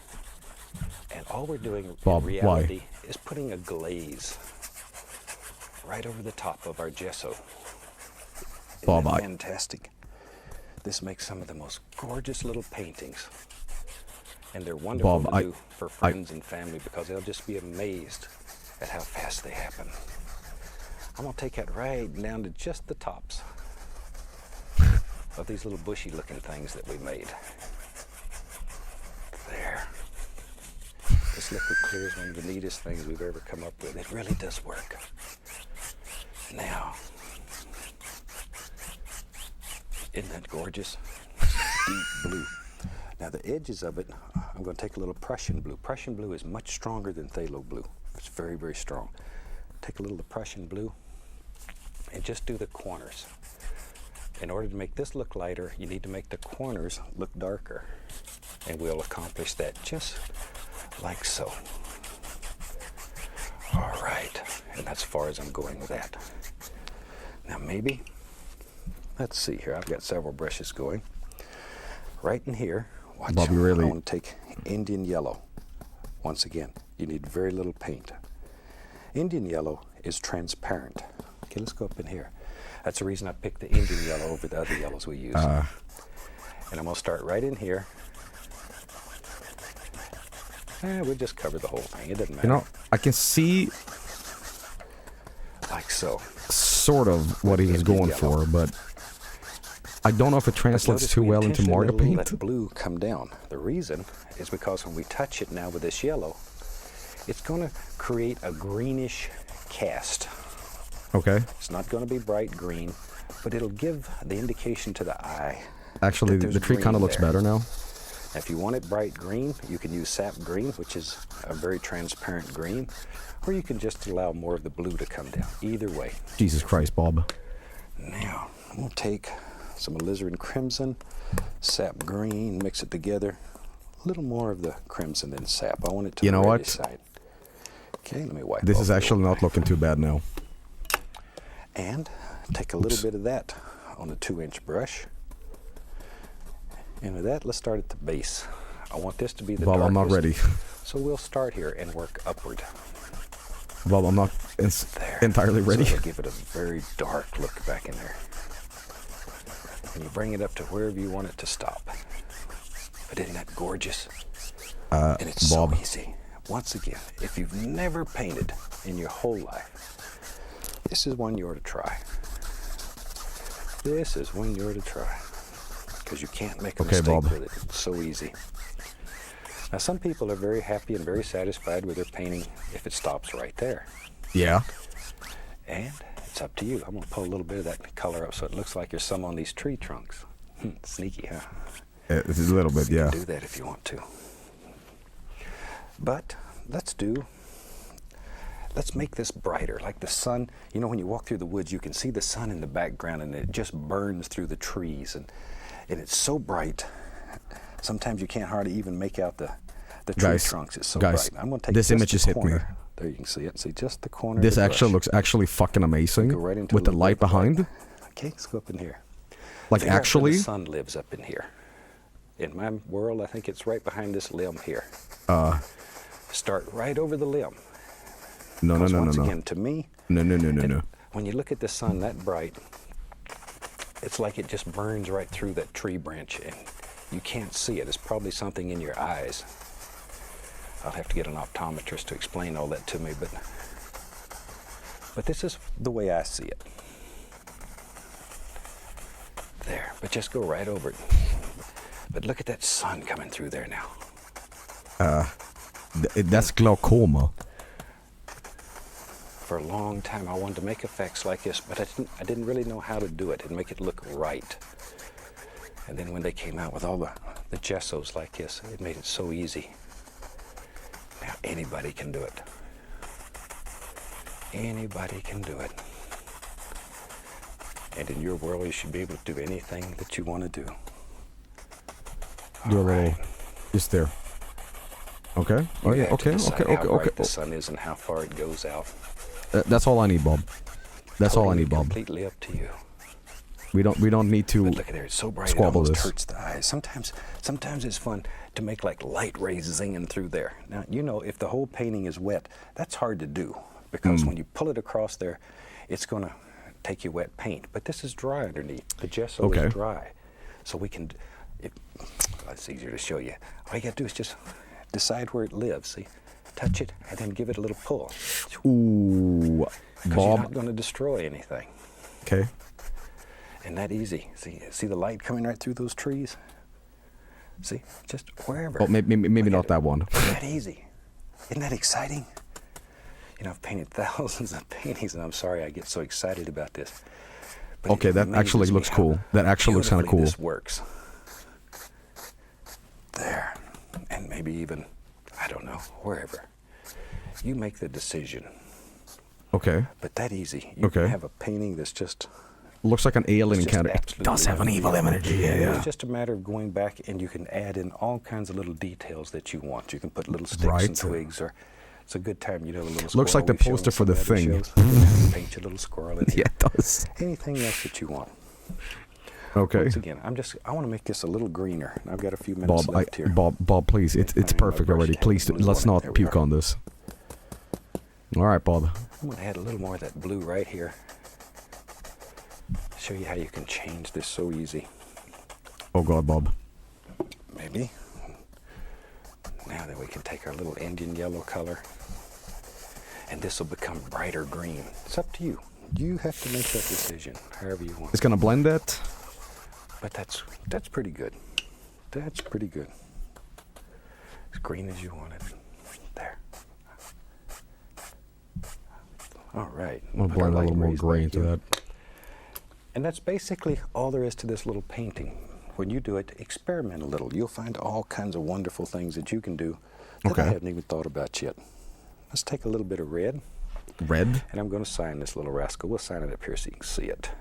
And all we're doing Bob, in reality is putting a glaze right over the top of our gesso. Isn't Bob, that fantastic? This makes some of the most gorgeous little paintings. And they're wonderful Bob, to do for friends and family, because they'll just be amazed at how fast they happen. I'm going to take that right down to just the tops of these little bushy looking things that we made. There. This liquid clear is one of the neatest things we've ever come up with. It really does work. Now, isn't that gorgeous? Deep blue. Now the edges of it, I'm going to take a little Prussian blue. Prussian blue is much stronger than phthalo blue. It's very, very strong. Take a little of Prussian blue and just do the corners. In order to make this look lighter, you need to make the corners look darker. And we'll accomplish that just like so. All right, and that's as far as I'm going with that. Now maybe, let's see here, I've got several brushes going. Right in here, watch, Bob, you really... I want to take Indian yellow. Once again, you need very little paint. Indian yellow is transparent. Okay, let's go up in here. That's the reason I picked the Indian yellow over the other yellows we use. And I'm going to start right in here. We'll just cover the whole thing. It doesn't matter. You know, I can see like so. Sort of what he was going for, but I don't know if it translates too well into Mario paint. Let blue come down. The reason is because when we touch it now with this yellow, it's going to create a greenish cast. Okay. It's not going to be bright green, but it'll give the indication to the eye. Actually, the tree kind of looks better now. If you want it bright green, you can use sap green, which is a very transparent green, or you can just allow more of the blue to come down. Either way. Jesus Christ, Bob. Now, I'm going to take some alizarin crimson, sap green, mix it together. A little more of the crimson than sap. I want it to the reddish side. Okay, let me wipe this off is actually not looking too bad now. And take a little bit of that on a 2-inch brush. And with that, let's start at the base. I want this to be the Bob, darkest. I'm not ready. So we'll start here and work upward. Bob, I'm not entirely ready. So give it a very dark look back in there. And you bring it up to wherever you want it to stop. But isn't that gorgeous? And it's Bob. so easy. Once again, if you've never painted in your whole life, this is one you ought to try. This is one you ought to try. Because you can't make a mistake Bob. with it. It's so easy. Now, some people are very happy and very satisfied with their painting if it stops right there. Yeah. And it's up to you. I'm going to pull a little bit of that color up so it looks like there's some on these tree trunks. Sneaky, huh? It's a little bit, You yeah. can do that if you want to. But let's make this brighter, like the sun. You know, when you walk through the woods, you can see the sun in the background, and it just burns through the trees, and it's so bright. Sometimes you can't hardly even make out the tree trunks. It's so bright. I'm going to take this image just hit me. There you can see it. See just the corner. This of the actually brush. looks actually fucking amazing Go right into with a the little light bit of behind. light. Okay, let's go up in here. Like Figure out where actually, the sun lives up in here. In my world, I think it's right behind this limb here. Start right over the limb. No. Once again, to me, No. when you look at the sun that bright, it's like it just burns right through that tree branch, and you can't see it. It's probably something in your eyes. I'll have to get an optometrist to explain all that to me, but this is the way I see it. There, but just go right over it. But look at that sun coming through there now. That's glaucoma. For a long time, I wanted to make effects like this, but I didn't really know how to do it and make it look right. And then when they came out with all the gessos like this, it made it so easy. Now anybody can do it. Anybody can do it. And in your world, you should be able to do anything that you want to do. Do a little, just there. Okay. Oh yeah. Okay. How bright the sun is and how far it goes out. That's all I need, Bob. That's all I need, Bob. Completely up to you. We don't need to. But look at there, it's so bright it almost hurts the eyes. Sometimes it's fun to make like light rays zinging through there. Now you know if the whole painting is wet, that's hard to do because when you pull it across there, it's gonna take you wet paint. But this is dry underneath. The gesso is dry, so we can. It's easier to show you. All you gotta do is just decide where it lives. See, touch it and then give it a little pull. Ooh, because you're not going to destroy anything. Okay. And that easy. See the light coming right through those trees? See, just wherever. Oh, maybe not that one. That easy. Isn't that exciting? You know, I've painted thousands of paintings, and I'm sorry I get so excited about this. But okay, that actually looks cool. That actually looks kind of cool. This works. There. And maybe even, I don't know, wherever. You make the decision. Okay. But that easy. You can have a painting that's just... Looks like an alien encounter. It does have an evil energy, yeah. It's just a matter of going back and you can add in all kinds of little details that you want. You can put little sticks and twigs, or it's a good time, you know, a little squirrel. Looks like the poster for the thing. Paint your little squirrel in here. Yeah, it does. Anything else that you want. Okay. Once again, I want to make this a little greener. I've got a few minutes left here. Bob, please. It's perfect already. Please, let's not puke on this. All right, Bob. I'm going to add a little more of that blue right here. Show you how you can change this so easy. Oh God, Bob. Maybe. Now that we can take our little Indian yellow color, and this will become brighter green. It's up to you. You have to make that decision, however you want. It's gonna blend that. But that's pretty good. That's pretty good. As green as you want it. There. All right. I'll blend a little more gray into that. And that's basically all there is to this little painting. When you do it, experiment a little. You'll find all kinds of wonderful things that you can do that I haven't even thought about yet. Let's take a little bit of red. Red? And I'm going to sign this little rascal. We'll sign it up here so you can see it.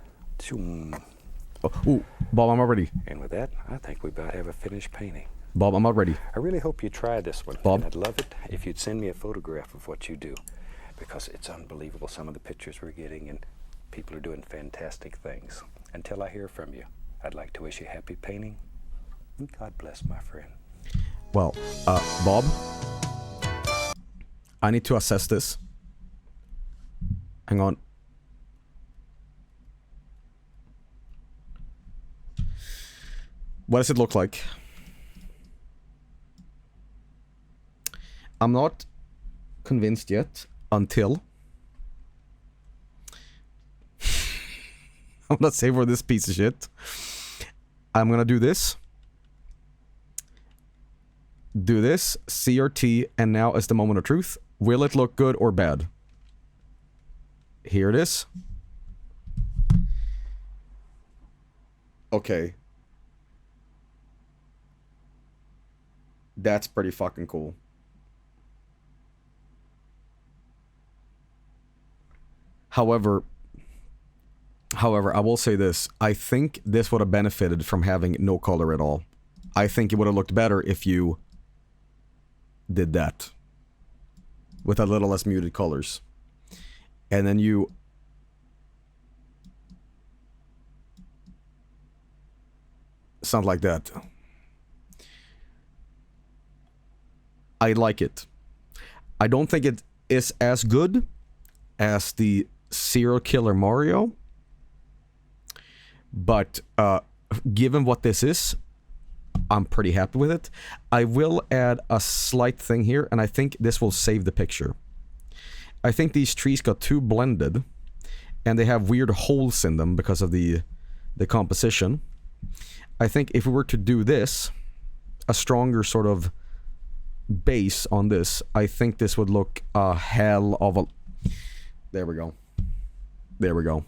Oh, ooh, Bob, I'm all ready. And with that, I think we about have a finished painting. Bob, I'm all ready. I really hope you try this one. Bob? And I'd love it if you'd send me a photograph of what you do, because it's unbelievable, some of the pictures we're getting, and people are doing fantastic things. Until I hear from you, I'd like to wish you happy painting. And God bless, my friend. Well, Bob, I need to assess this. Hang on. What does it look like? I'm not convinced yet until I'm gonna savor this piece of shit. I'm gonna do this, CRT, and now is the moment of truth. Will it look good or bad? Here it is. Okay. That's pretty fucking cool. However, I will say this. I think this would have benefited from having no color at all. I think it would have looked better if you did that. With a little less muted colors. And then you... Sound like that. I like it. I don't think it is as good as the Serial Killer Mario. But given what this is, I'm pretty happy with it. I will add a slight thing here, and I think this will save the picture. I think these trees got too blended, and they have weird holes in them because of the composition. I think if we were to do this, a stronger sort of base on this, I think this would look a hell of a... There we go. There we go.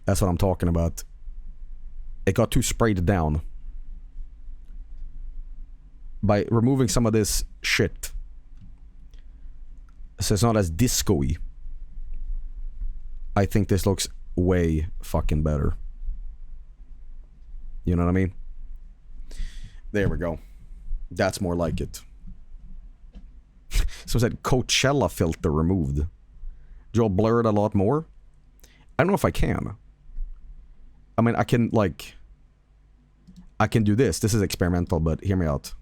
That's what I'm talking about. It got too sprayed down. By removing some of this shit, so it's not as disco-y, I think this looks way fucking better. You know what I mean? There we go. That's more like it. So it said Coachella filter removed. You'll blur it a lot more? I don't know if I can. I mean, I can, like... I can do this. This is experimental, but hear me out.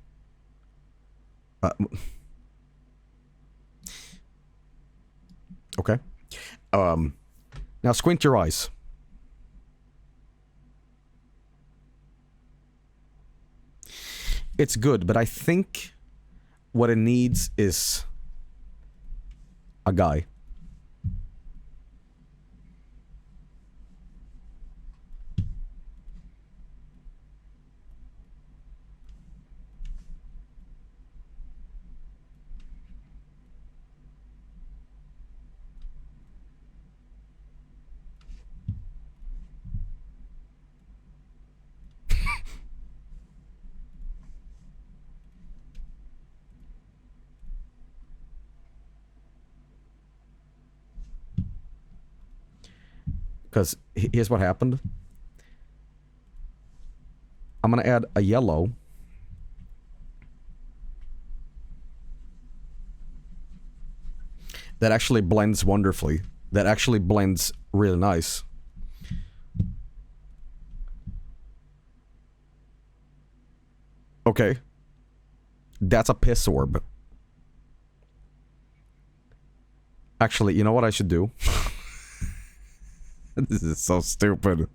Okay. Now squint your eyes. It's good, but I think what it needs is a guy. Because here's what happened. I'm going to add a yellow. That actually blends wonderfully. That actually blends really nice. Okay. That's a piss orb. Actually, you know what I should do? This is so stupid.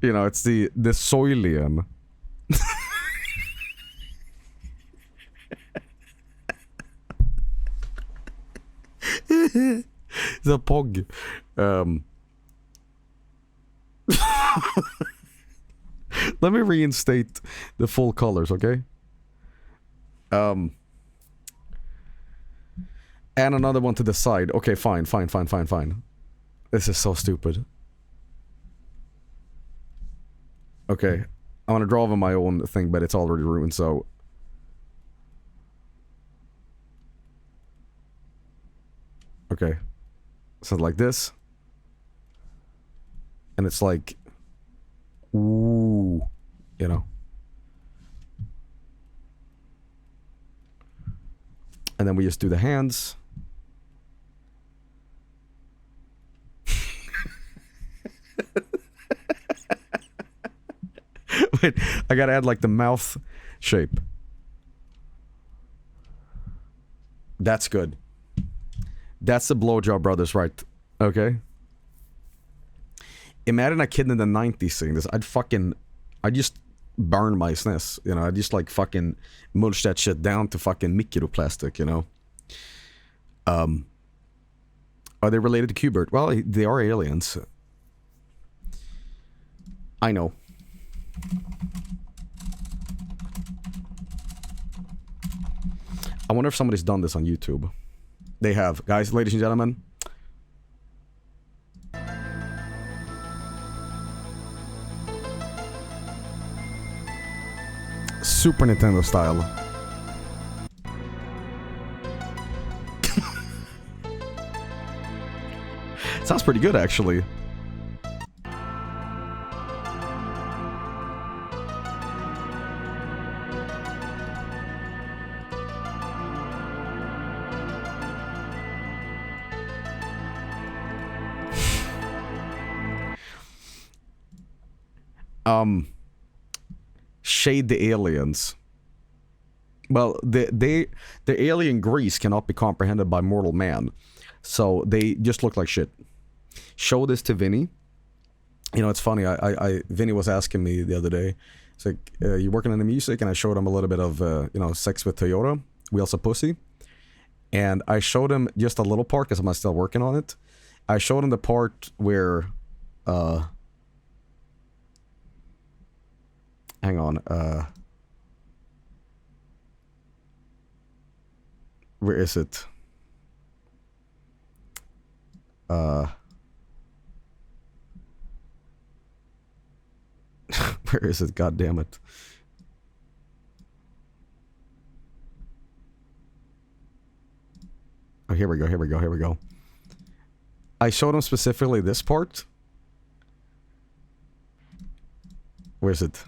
You know, it's the Soilian. It's a pog. Let me reinstate the full colors, okay? And another one to the side. Okay, fine. This is so stupid. Okay, I want to draw over my own thing, but it's already ruined, so... Okay. So like this. And it's like... Ooh. You know. And then we just do the hands. Wait, I gotta add like the mouth shape. That's good. That's the Blowjob Brothers, right? Okay. Imagine a kid in the 90s seeing this. I'd just burn my SNES. You know, I just like fucking mulch that shit down to fucking microplastic, you know. Are they related to Q*bert? Well, they are aliens. I know. I wonder if somebody's done this on YouTube. They have. Guys, ladies and gentlemen. Super Nintendo style. Sounds pretty good, actually. Shade the aliens. Well, the alien grease cannot be comprehended by mortal man, so they just look like shit. Show this to Vinny. You know, it's funny. Vinny was asking me the other day. It's like, you working in the music? And I showed him a little bit of, you know, Sex with Toyota, Wheels of Pussy. And I showed him just a little part because I'm still working on it. I showed him the part where, hang on, where is it? Where is it? God damn it. Oh, here we go. I showed him specifically this part. Where is it?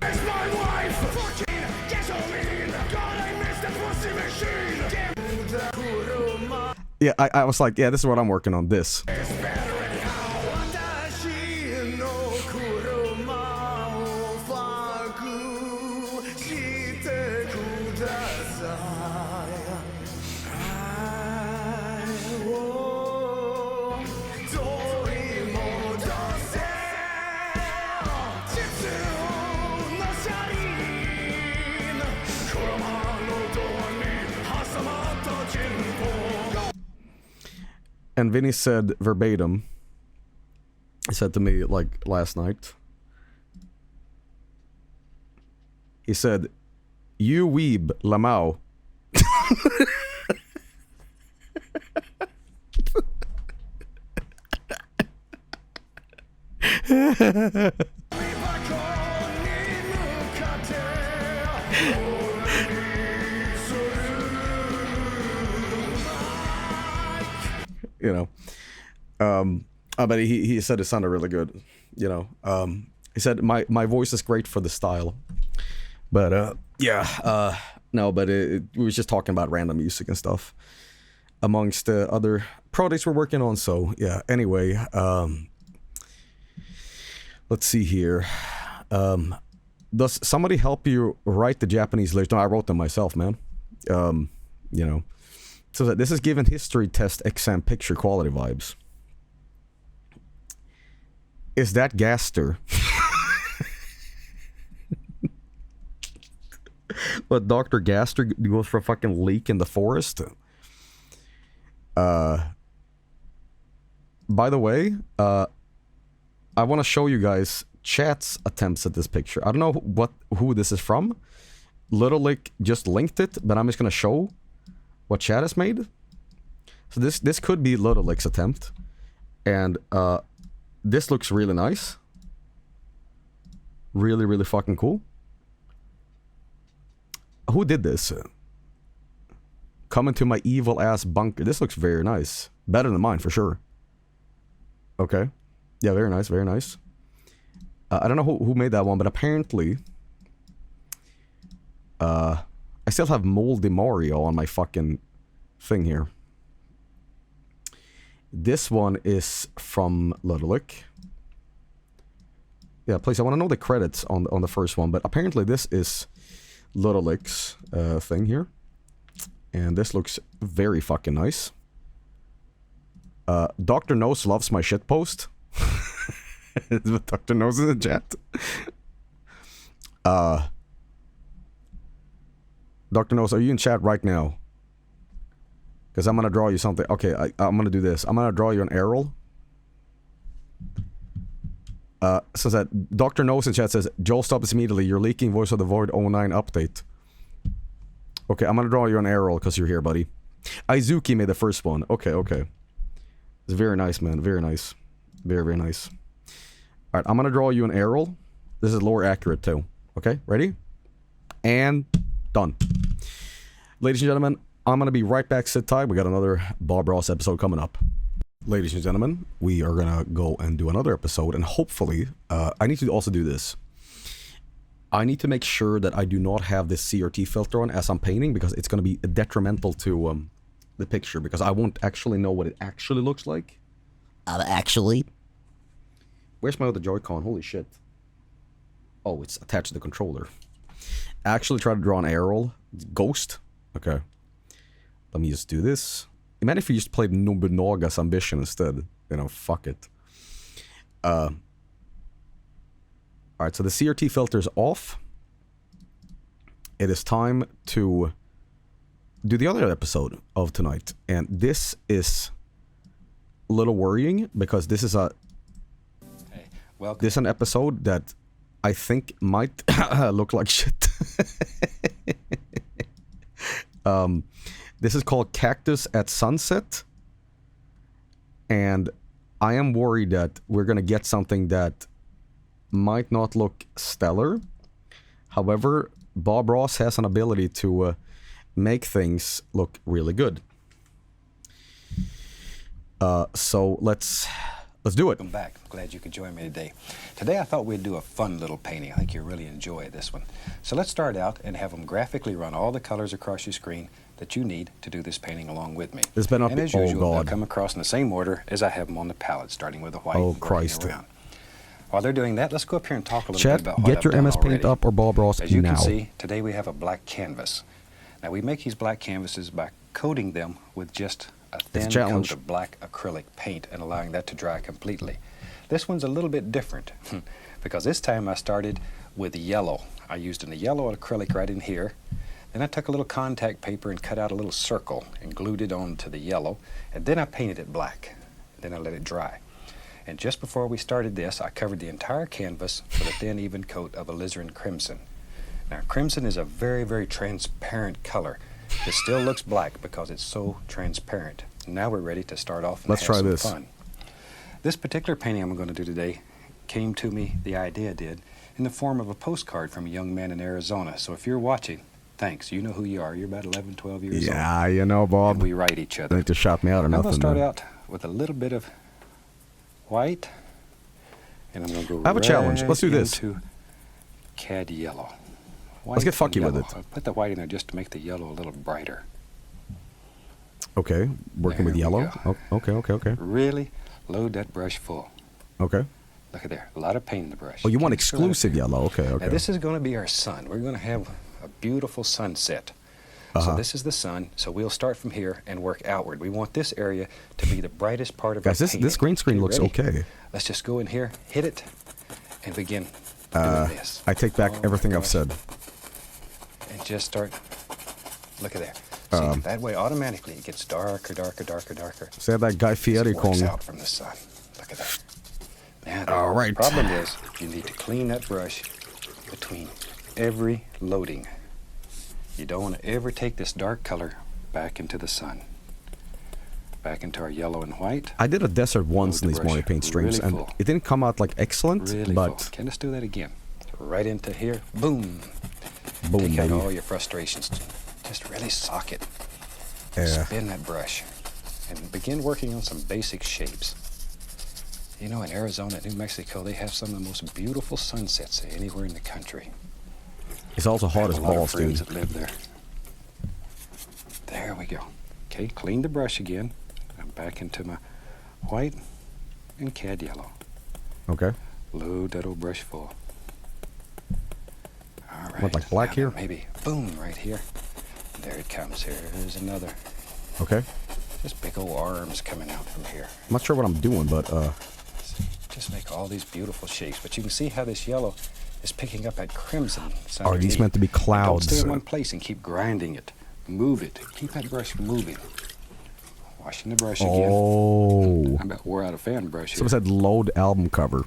Yeah, I was like, yeah, this is what I'm working on, this. And Vinny said verbatim, he said to me like last night, he said, "You weeb, Lamau." You know, but he said it sounded really good. You know, he said my voice is great for the style, but yeah, no, but we was just talking about random music and stuff amongst the other projects we're working on. So yeah. Anyway, let's see here. Does somebody help you write the Japanese lyrics? No, I wrote them myself, man. You know. So this is given history test exam picture quality vibes. Is that Gaster? But Dr. Gaster goes for a fucking leak in the forest? By the way, I want to show you guys chat's attempts at this picture. I don't know who this is from. Little Lick just linked it, but I'm just going to show what chat has made. So this could be Little Lick's attempt, and this looks really nice, really fucking cool. Who did this? Come into my evil ass bunker. This looks very nice, better than mine for sure. Okay, yeah, very nice. I don't know who made that one, but apparently I still have Moldy Mario on my fucking thing here. This one is from Little Lick. Yeah, please, I want to know the credits on the first one, but apparently this is Little Lick's thing here. And this looks very fucking nice. Dr. Nose loves my shitpost. Dr. Nose in the chat. Dr. Nose, are you in chat right now? Because I'm going to draw you something. Okay, I'm going to do this. I'm going to draw you an arrow. So that Dr. Nose in chat says, Joel, stop this immediately. You're leaking Voice of the Void 09 update. Okay, I'm going to draw you an arrow because you're here, buddy. Aizuki made the first one. Okay, okay. It's very nice, man. Very nice. Very, very nice. Alright, I'm going to draw you an arrow. This is lore accurate, too. Okay, ready? And done. Ladies and gentlemen, I'm going to be right back. Sit tight. We got another Bob Ross episode coming up. Ladies and gentlemen, we are going to go and do another episode. And hopefully, I need to also do this. I need to make sure that I do not have this CRT filter on as I'm painting, because it's going to be detrimental to the picture, because I won't actually know what it actually looks like. Actually? Where's my other Joy-Con? Holy shit. Oh, it's attached to the controller. I actually try to draw an arrow. Ghost. Okay. Let me just do this. Imagine if you just played Nobunaga's Ambition instead. You know, fuck it. Alright, so the CRT filter is off. It is time to do the other episode of tonight. And this is a little worrying, because this is this is an episode that I think might look like shit. This is called Cactus at Sunset. And I am worried that we're going to get something that might not look stellar. However, Bob Ross has an ability to make things look really good. So let's do it. Welcome back. I'm glad you could join me today. Today I thought we'd do a fun little painting. I think you'll really enjoy this one. So let's start out and have them graphically run all the colors across your screen that you need to do this painting along with me. It's been up. And as usual, they'll come across in the same order as I have them on the palette, starting with the white. Oh, and Christ. around. While they're doing that, let's go up here and talk a little Chat, bit about what get I've your done MS Paint already. up or Bob Ross now. As you can see, today we have a black canvas. Now we make these black canvases by coating them with just a thin coat of black acrylic paint and allowing that to dry completely. This one's a little bit different because this time I started with yellow. I used a yellow acrylic right in here. Then I took a little contact paper and cut out a little circle and glued it onto the yellow, and then I painted it black. Then I let it dry. And just before we started this, I covered the entire canvas with a thin, even coat of alizarin crimson. Now, crimson is a very, very transparent color. It still looks black because it's so transparent. Now we're ready to start off and Let's have try some this. fun. This particular painting I'm going to do today came to me, the idea did, in the form of a postcard from a young man in Arizona. So if you're watching, thanks. You know who you are. You're about 11, 12 years old. Yeah, you know, Bob. And we write each other. They just shot me out or I'm nothing. going to start out with a little bit of white, and I'm going to go I have a challenge. Let's do this. into cad yellow. Let's get funky with it. I'll put the white in there just to make the yellow a little brighter. Okay, working with There we yellow. go. Oh, okay. Really load that brush full. Okay. Look at there, a lot of paint in the brush. Oh, you want Can't fill that exclusive up. yellow. Okay. Now this is going to be our sun. We're going to have a beautiful sunset. So this is the sun. So we'll start from here and work outward. We want this area to be the brightest part of Guys, our this painting. green screen looks Ready? okay. Let's just go in here, hit it, and begin doing this. I take back Oh, everything my I've gosh. said. And just start. Look at there. See, that way automatically it gets darker. Say that Guy Fieri It works Kong. out from the sun. Look at that. Now, the All right. problem is you need to clean that brush between every loading. You don't want to ever take this dark color back into the sun. Back into our yellow and white. I did a desert once in the these brush Mario Paint streams, really and full. it didn't come out like excellent, Really but full. Okay, let's do that again. Right into here. Boom. boom, Take out baby. all your frustrations. Just really sock it. Yeah. Spin that brush and begin working on some basic shapes. You know, in Arizona, New Mexico, they have some of the most beautiful sunsets anywhere in the country. It's also I hot have as a lot of balls, friends dude. that live there. There we go. Okay, clean the brush again. I'm back into my white and cad yellow. Okay. Load that old brush full. All right. What, like black now here? Maybe boom right here. There it comes. Here's another. Okay. Just big old arms coming out from here. I'm not sure what I'm doing, but Just make all these beautiful shapes. But you can see how this yellow is picking up that crimson. Are these meant to be clouds? Don't stay in one place and keep grinding it. Move it. Keep that brush moving. Washing the brush again. Oh. I bet we're out of fan brush here. Someone said load album cover.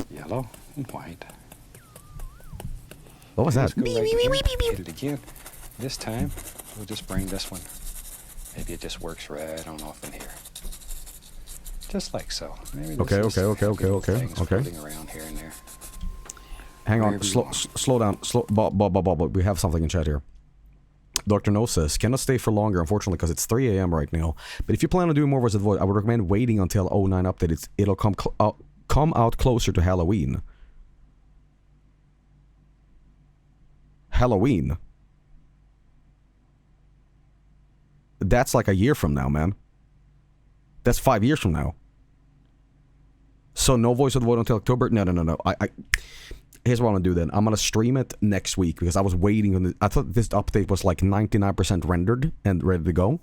Yellow and white. What was that? Hit it again. This time, we'll just bring this one. Maybe it just works right on off in here. Just like so. Maybe Okay. Floating around here and there. Hang on. Slow down. Bob. We have something in chat here. Dr. No says, cannot stay for longer, unfortunately, because it's 3 a.m. right now. But if you plan on doing more voice of the void, I would recommend waiting until 09 update. It'll come out closer to Halloween. Halloween? That's like a year from now, man. That's 5 years from now. So no voice of the void until October? No. Here's what I'm gonna do then. I'm gonna stream it next week because I was waiting on I thought this update was like 99% rendered and ready to go.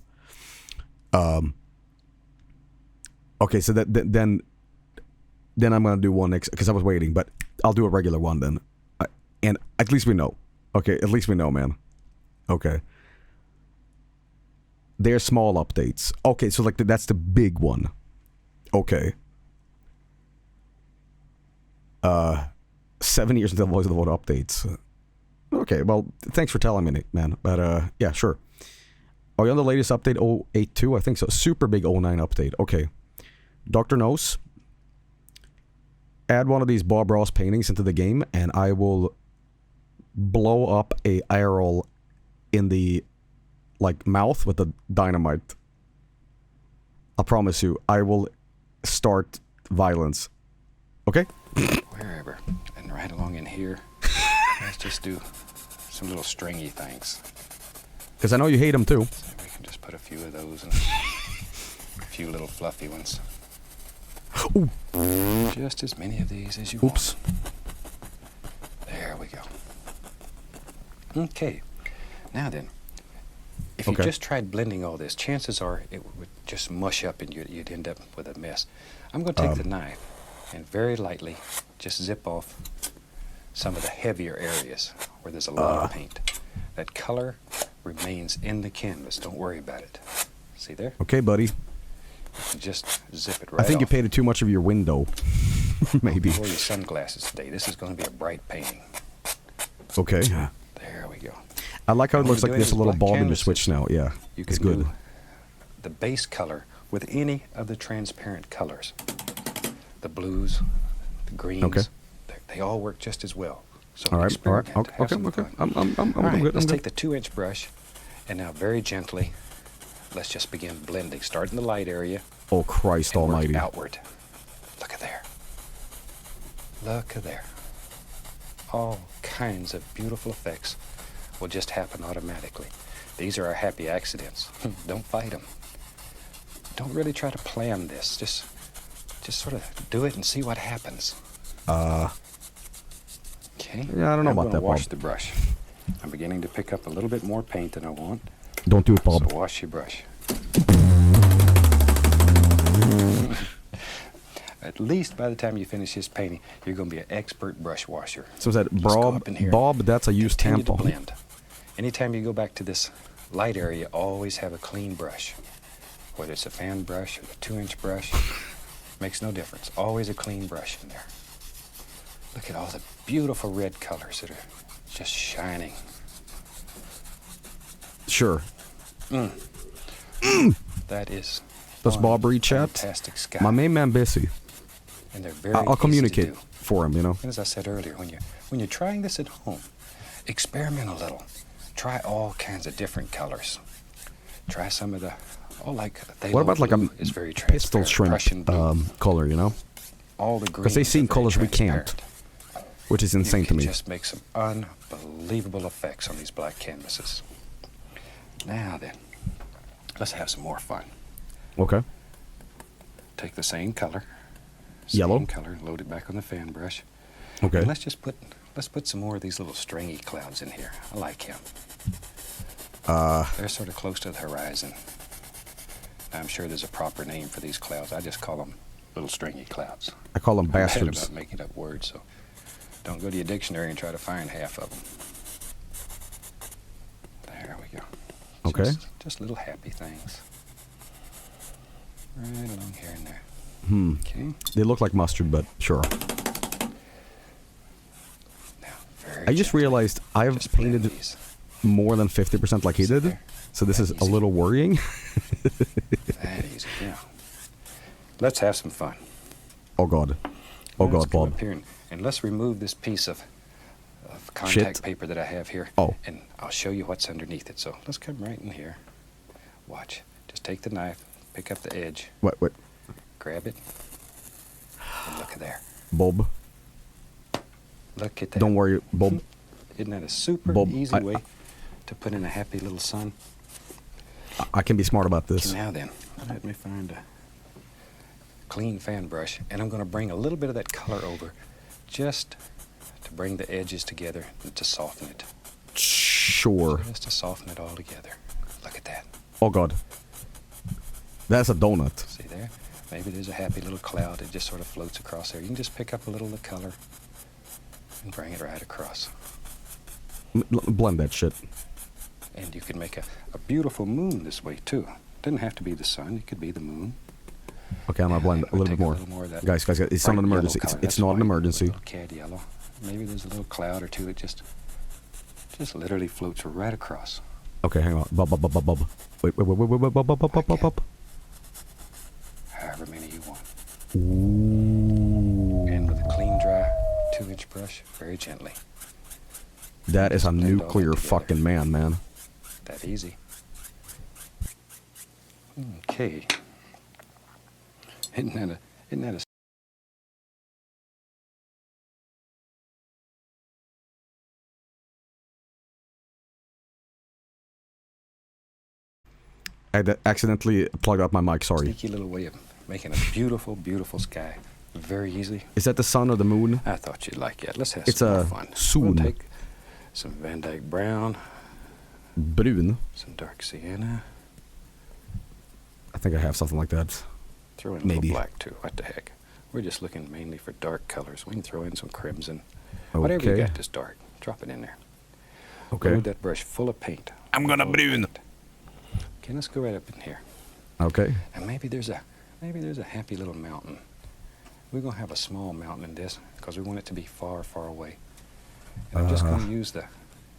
Okay, so then I'm gonna do one next because I was waiting, but I'll do a regular one then. And at least we know. Okay, at least we know, man. Okay. They're small updates. Okay, so like that's the big one. Okay. 7 years until Voice of the Void updates. Okay, well, thanks for telling me, man. But, yeah, sure. Are you on the latest update 082? I think so. Super big 09 update. Okay. Dr. Nose, add one of these Bob Ross paintings into the game, and I will blow up a arrow in the, like, mouth with the dynamite. I promise you, I will start violence. Okay? Wherever. And right along in here, let's just do some little stringy things. Because I know you hate them too. So we can just put a few of those and a few little fluffy ones. Ooh. Just as many of these as you Oops. want. There we go. Okay. Now then, if you just tried blending all this, chances are it would just mush up and you'd end up with a mess. I'm going to take the knife and very lightly just zip off some of the heavier areas where there's a lot of paint. That color remains in the canvas. Don't worry about it. See there? Okay, buddy. You can just zip it right I think you off. painted too much of your window. Maybe. Wear your sunglasses today. This is going to be a bright painting. Okay. There we go. I like how it looks like there's a little black bob in your canvases, switch now. Yeah, You it's can good. do the base color with any of the transparent colors. The blues, the greens, Okay. they all work just as well. So All right. experiment, have Okay. some fun. I'm All right, good. let's I'm take good. the 2-inch brush, and now very gently, let's just begin blending. Start in the light area. Oh Christ and work Almighty! outward. Look at there. Look at there. All kinds of beautiful effects will just happen automatically. These are our happy accidents. Don't fight them. Don't really try to plan this. Just sort of do it and see what happens. Okay. Yeah, I don't know I'm about gonna that, wash Bob. the brush. I'm beginning to pick up a little bit more paint than I want. Don't do it, Bob. So wash your brush. At least by the time you finish this painting, you're going to be an expert brush washer. So is that Just go Bob? up in here. Bob, that's a used Continue to tampon. blend. Anytime you go back to this light area, always have a clean brush. Whether it's a fan brush or the 2-inch brush, makes no difference. Always a clean brush in there. Look at all the beautiful red colors that are just shining. Sure. That is Does one Bob read chat? fantastic sky. My main man busy. And they're very I'll easy to communicate do. for him. You know. And as I said earlier, when you're trying this at home, experiment a little. Try all kinds of different colors. Try some of the What about like a is very pistol transparent. shrimp Prussian blue. color? You know, All the greens. because they see are very colors we can't, transparent. which is insane You to can me. just make some unbelievable effects on these black canvases. Now then, let's have some more fun. Okay. Take the same color. Yellow. Same color. Load it back on the fan brush. Okay. And let's put some more of these little stringy clouds in here. I like him. They're sort of close to the horizon. I'm sure there's a proper name for these clouds. I just call them little stringy clouds. I call them I'm bad bastards. about making up words, so Don't go to your dictionary and try to find half of them. There we go. Okay. Just little happy things. Right along here and there. Okay. They look like mustard, but sure. Now, very I just gently, realized I've just blend painted these. more than 50% like he See did. there? So this That is a easy. little worrying. That easy. Now, let's have some fun. Oh god. Oh Let's god, come Bob. up here and let's remove this piece of contact Shit. paper that I have here. Oh. And I'll show you what's underneath it. So let's come right in here. Watch. Just take the knife, pick up the edge, Wait. grab it, and look at there. Bob. Look at that. Don't worry, Bob. Isn't that a super Bob, easy I- way to put in a happy little sun? I can be smart about this. Now then, let me find a clean fan brush, and I'm going to bring a little bit of that color over just to bring the edges together and to soften it. Sure. Just to soften it all together. Look at that. Oh god. That's a donut. See there? Maybe there's a happy little cloud that just sort of floats across there. You can just pick up a little of the color and bring it right across. Blend that shit. And you can make a beautiful moon this way too. Doesn't have to be the sun. It could be the moon. Okay, I'm gonna blend a We'll little bit take more. of that Guys, it's not bright an yellow emergency. color. It's That's not an white, emergency. a little cad yellow. Maybe there's a little cloud or two that just literally floats right across. Okay, hang on. Bob. Wait. Bob. However many you want. Ooh. And with a clean, dry 2-inch brush, very gently. That is a Blend all that nuclear together. fucking man. That easy. Okay. Isn't that a I accidentally plugged up my mic, sorry. sneaky little way of making a beautiful, beautiful sky? Very easy. Is that the sun or the moon? I thought you'd like it. Let's have It's some more a fun. soon. We'll take some Van Dyke Brown, Brun. some dark sienna, I think I have something like that. throw in a Maybe. little black too. What the heck? We're just looking mainly for dark colors. We can throw in some crimson. Whatever you Okay. got that's dark, drop it in there. Okay. Load that brush full of paint. I'm gonna Full of brun. paint. Okay, let's go right up in here. Okay. And maybe there's a happy little mountain. We're gonna have a small mountain in this because we want it to be far, far away. And I'm just gonna use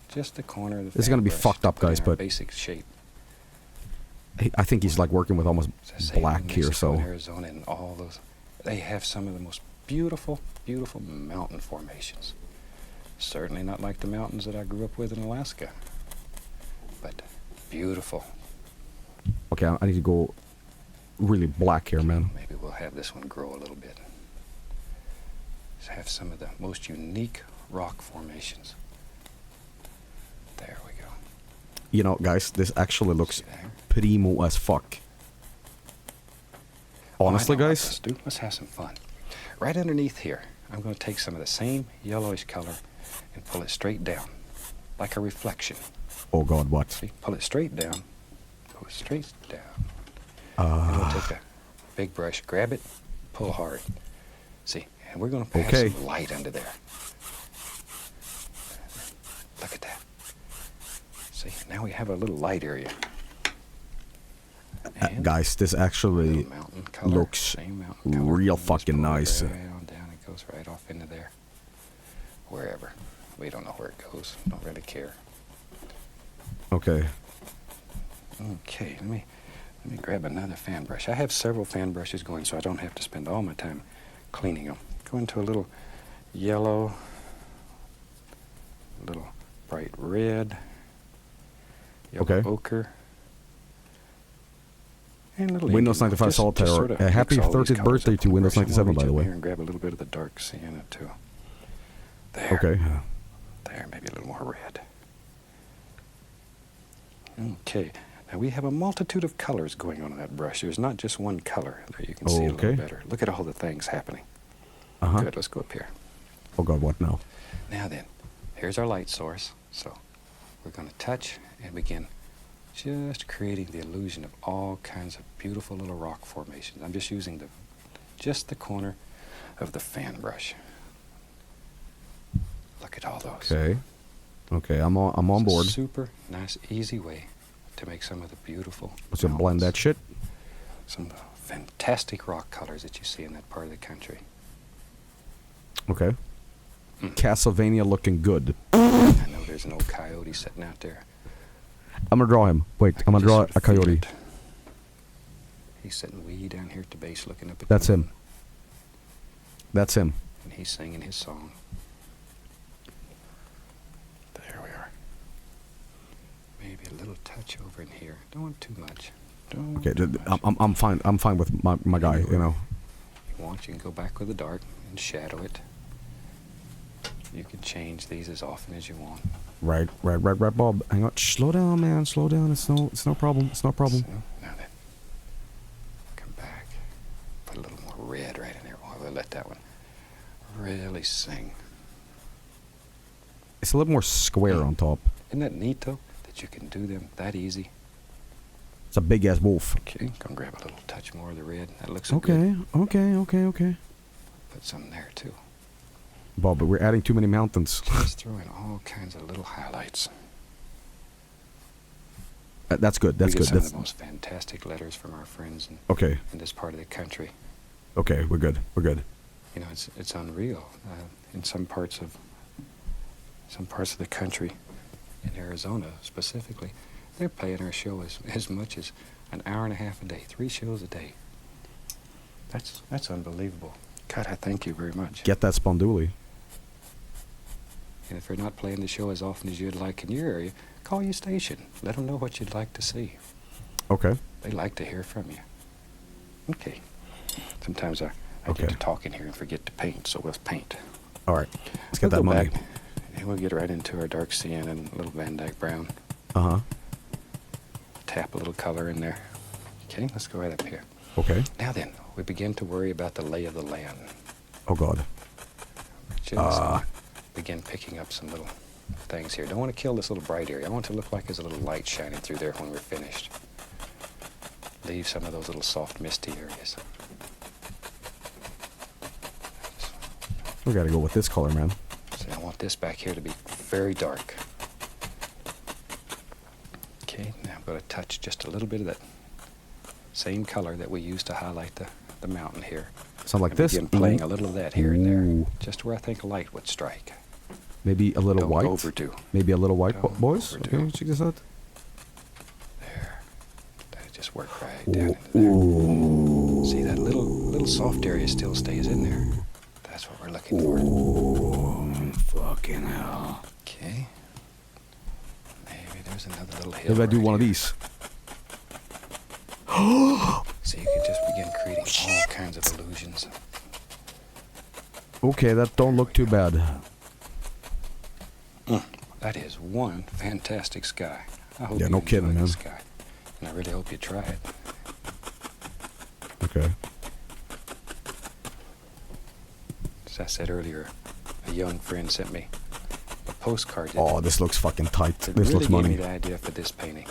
just the corner of the. This is gonna fan be brush fucked to up, put in guys, our but- basic shape. I think he's like working with almost As I say, black New here, Mexico and so. Arizona and all those, they have some of the most beautiful, beautiful mountain formations. Certainly not like the mountains that I grew up with in Alaska, but beautiful. Okay, I need to go really black here, man. Maybe we'll have this one grow a little bit. Just have some of the most unique rock formations. There we go. You know, guys, this actually looks See there? primo as fuck. Honestly, I know what guys, Let's do. Let's have some fun. Right underneath here, I'm going to take some of the same yellowish color and pull it straight down, like a reflection. oh god, what? See, pull it straight down, pull it straight down. And we'll take a big brush, grab it, pull hard. See, and we're going to pass Okay. some light under there. Look at that. See, now we have a little light area. And Guys, this actually little mountain color, looks same mountain color. real And just fucking pull it nice. Right on down, it goes right off into there. Wherever. We don't know where it goes. Don't really care. Okay. Okay, let me grab another fan brush. I have several fan brushes going, so I don't have to spend all my time cleaning them. Go into a little yellow, a little bright red, yellow Okay. ochre, and a little Windows indigo. 95 Just Solitaire. sort of Happy mix all these 30th colors birthday up to on the Windows brush. I'm gonna 97, by reach the up way. here and grab a little bit of the dark sienna too. There. Okay. There, maybe a little more red. Okay, now we have a multitude of colors going on in that brush. There's not just one color. There you can see it a Okay. little better. Look at all the things happening. Uh-huh. Good, let's go up here. Oh god, what now? Now then, here's our light source. So we're going to touch and begin just creating the illusion of all kinds of beautiful little rock formations. I'm just using just the corner of the fan brush. Look at all those. Okay. Okay, I'm on board. Super nice, easy way to make some of the beautiful. Let's just blend that shit. Some of the fantastic rock colors that you see in that part of the country. Okay. Castlevania looking good. I know there's an old coyote sitting out there. I'm gonna draw him. Wait, I'm gonna draw a coyote. He's sitting way down here at the base looking up at That's you. him. That's him. And he's singing his song. There we are. Maybe a little touch over in here. Don't want too much. Don't Okay, want too much. I'm fine. I'm fine with my guy. You know. You want, you can go back with the dark and shadow it. You can change these as often as you want. Right, Bob. Hang on. Slow down, man. Slow down. It's no problem. It's no problem. So, now then, come back. Put a little more red right in there. Oh, we'll let that one really sing. It's a little more square on top. Isn't that neat, though, that you can do them that easy? It's a big ass wolf. Okay, gonna grab a little touch more of the red. That looks so Okay, good. okay. Put some there, too. Bob, but we're adding too many mountains. Just throw in all kinds of little highlights. That's good. That's we get good. some That's of the most fantastic letters from our friends okay. in this part of the country. Okay, we're good. We're good. You know, it's unreal. In some parts of the country, in Arizona specifically, they're playing our show as much as an hour and a half a day, 3 shows a day. That's unbelievable. God, I thank you very much. Get that sponduli. And if they're not playing the show as often as you'd like in your area, call your station. Let them know what you'd like to see. Okay. They like to hear from you. Okay. Sometimes I Okay. get to talk in here and forget to paint, so we'll paint. All right. Let's get We'll that go money. back, and we'll get right into our dark sienna and a little Van Dyke brown. Uh-huh. Tap a little color in there. Okay, let's go right up here. Okay. Now then, we begin to worry about the lay of the land. Oh, God. Just begin picking up some little things here. Don't want to kill this little bright area. I want it to look like there's a little light shining through there when we're finished. Leave some of those little soft, misty areas. We gotta go with this color, man. So I want this back here to be very dark. Okay, now I'm going to touch just a little bit of that same color that we used to highlight the mountain here. Sound like And this? begin playing a little of that here and Ooh. there, just where I think light would strike. Maybe a little Don't white. overdo. Maybe a little white, Don't boys. overdo. Okay, check this out. There. That just worked right down into there. See, that little soft area still stays in there. That's what we're looking for. Fucking hell. Okay. Maybe there's another little hill. Maybe I do right one of here. these. So you can just begin creating all kinds of illusions. Okay, that don't look too bad. That is one fantastic sky. I hope Yeah, you no enjoy kidding, the man. sky. And I really hope you try it. Okay. As I said earlier, a young friend sent me a postcard. Oh, this looks fucking tight. That This really looks gave money. me the idea for this painting.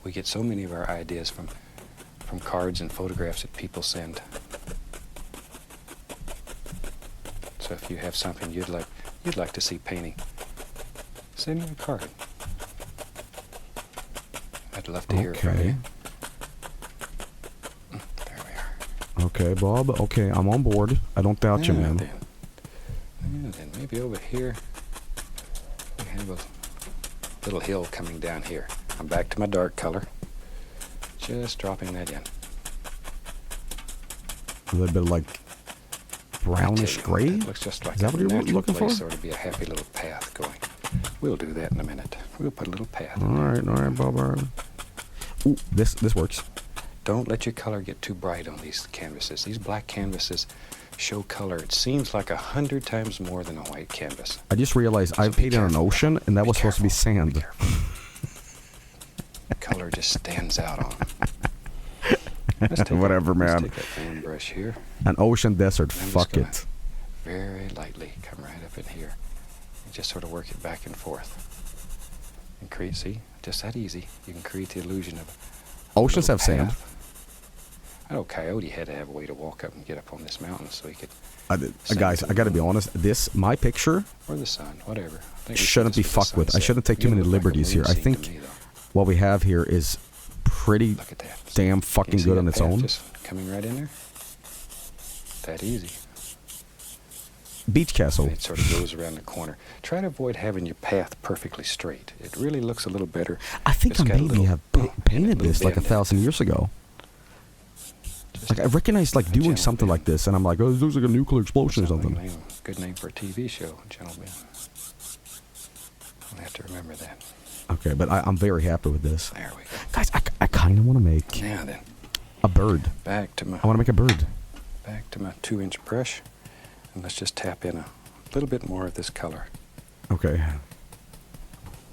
We get so many of our ideas from cards and photographs that people send. So if you have something you'd like to see painting, send me a card. I'd love to hear from you. There we are. Okay, Bob. Okay, I'm on board. I don't doubt you, Now man. then maybe over here we have a little hill coming down here. I'm back to my dark color. Just dropping that in. A little bit like brownish I tell you, gray. That looks just like Is that what a you're natural looking for? place. There to be a happy little path going. We'll do that in a minute. We'll put a little path. All right, Bob. All right. Ooh, this works. Don't let your color get too bright on these canvases. These black canvases show color. It seems like 100 times more than a white canvas. I just realized I So be painted an careful. ocean, and that Be was supposed to be careful. sand. Be careful. Color just stands out on them. Let's take Whatever, let's man. take that fan brush here. An ocean desert. I'm just Fuck gonna it. Very lightly come right up in here and just sort of work it back and forth. And create, see, just that easy. You can create the illusion of Oceans a have little sand. path. I know Coyote had to have a way to walk up and get up on this mountain so he could. Guys, I gotta be honest. My picture Or the sun, whatever. I think shouldn't be this was the fucked with. I sunset. shouldn't take too You many look like a liberties here. moon I scene think to me, though. what we have here is pretty Look at that. damn You fucking see good that on its path own. just coming right in there. That easy. Beach castle. And it sort of goes around the corner. Try to avoid having your path perfectly straight. It really looks a little better. I think It's I got a maybe little have bump in it, painted little this like bend in it. 1,000 years ago. Just Like I recognized like a doing gentle something like bend. this, and I'm like, oh, this looks like a nuclear explosion or Sounds like something. a name- good name for a TV show, gentlemen. I'll have to remember that. Okay, but I'm very happy with this. There we go. Guys, I kind of want to make Now then, a bird. back to my I want to make a bird. 2-inch brush, and let's just tap in a little bit more of this color. Okay,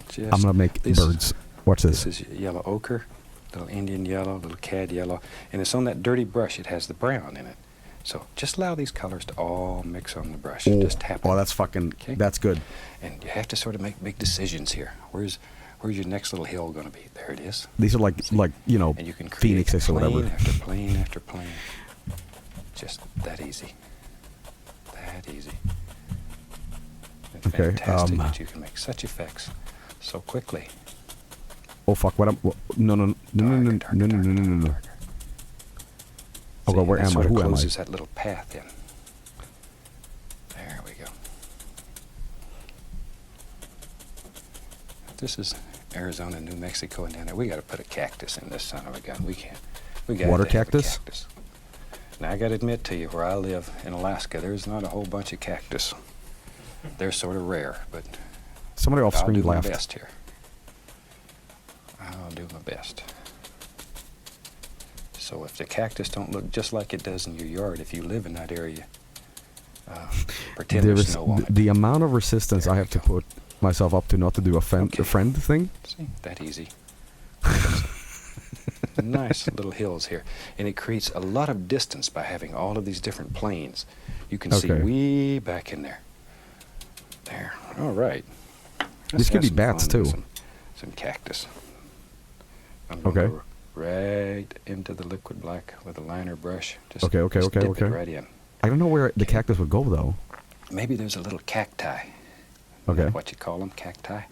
Just I'm gonna make this- birds. Watch this. This is yellow ochre, little Indian yellow, little cad yellow, and it's on that dirty brush. It has the brown in it. So just allow these colors to all mix on the brush. Just tap it. Oh, that's fucking. Okay. That's good. And you have to sort of make big decisions here. Where's your next little hill going to be? There it is. These are like you know, And you can create phoenixes or plane whatever. after plane after plane. Just that easy. That easy. It's Okay, fantastic that you can make such effects so quickly. Oh fuck! What? No, no, no, no, no, no, Darker, no, no, darker, no, no, no. darker. Oh, See, well, where that am I? sort of Who am I? closes that little path in. There we go. This is Arizona, New Mexico, and down there. We got to put a cactus in this son of a gun. We can't. We got Water to have a cactus? cactus. Now I got to admit to you, where I live in Alaska, there's not a whole bunch of cactus. They're sort of rare, but Somebody off I'll screen do my laughed. best here. I'll do my best. So if the cactus don't look just like it does in your yard, if you live in that area, pretend There there's is snow on it. the amount of resistance There I we have to go. put myself up to not to do a friend thing. See, that easy. Nice little hills here. And it creates a lot of distance by having all of these different planes. You can see Okay. way back in there. There. All right. This could be bats, too. Some cactus. I'm Okay. going to go right into the liquid black with a liner brush. Just, Okay, just dip okay. it right in. I don't know where the cactus would go though. Maybe there's a little cacti. Okay. Is that what you call them, cacti?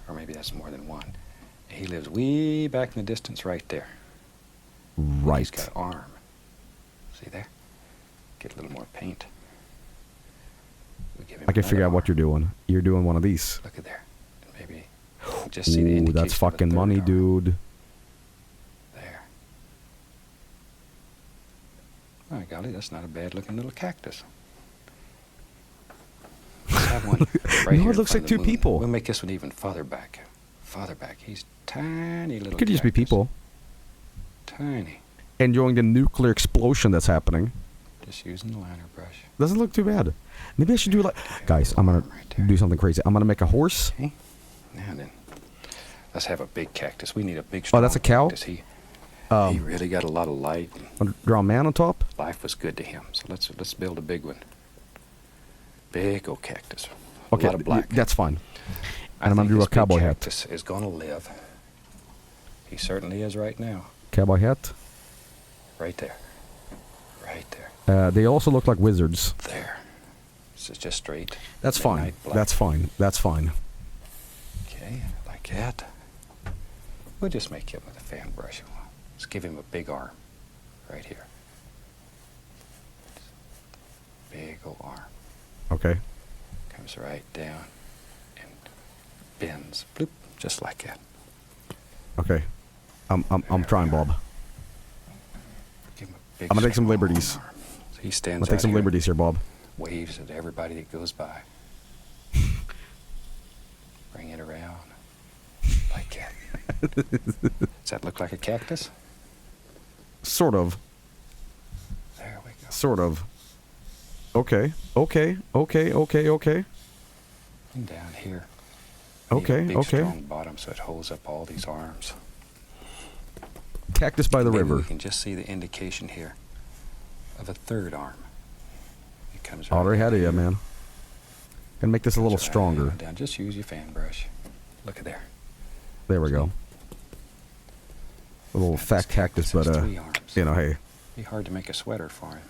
Or maybe that's more than one. He lives way back in the distance right there. He's Right. got an arm. See there? Get a little more paint. We give him I can figure another out what arm. you're doing. You're doing one of these. Look at there. And maybe just see the Ooh, indication that's of a fucking third money, arm. dude. There. My golly, that's not a bad looking little cactus. Let's have one right No, here it in looks front like of two the moon. people. We'll make this one even farther back. Farther back. He's tiny little It could just be cactus. people Tiny. enjoying the nuclear explosion that's happening. Just using the liner brush. Doesn't look too bad. Maybe I should do like, guys. I'm gonna Right there. do something crazy. I'm gonna make a horse. Okay. Now then, let's have a big cactus. We need a big. Oh, Strong that's a cow? Cactus. He Um, really got a lot of light. I'll draw a man on top. Life was good to him. So let's build a big one. Big old cactus. Okay, A lot of black. that's fine. I And I'm gonna think do a this big cowboy hat. cactus is gonna live. He certainly is right now. Cowboy hat. Right there. Right there. They also look like wizards. There. This is just straight. That's fine. midnight black. That's fine. That's fine. Okay, like that. We'll just make him with a fan brush. Let's give him a big arm. Right here. Big old arm. Okay. Comes right down and bends. Bloop. Just like that. Okay. I'm trying, Bob. Give him a big I'm gonna take some strong liberties. arm. So he I'm stands gonna take out some here, liberties here, Bob. waves at everybody that goes by. Bring it around. Like that. Does that look like a cactus? Sort of. There we go. Sort of. Okay. Okay. Okay. Okay. Okay. And down here. Need a Okay. big, Okay. strong bottom so it holds up all these arms. Cactus by the Maybe river. we can just see the indication here of a third arm. It comes Already had it, yeah, down. man. Gonna make this a little Comes right stronger. down. Just use your fan brush. Look at there. There we go. A little fat cactus, but has 3 arms. you know, hey, Be hard to make a sweater for him.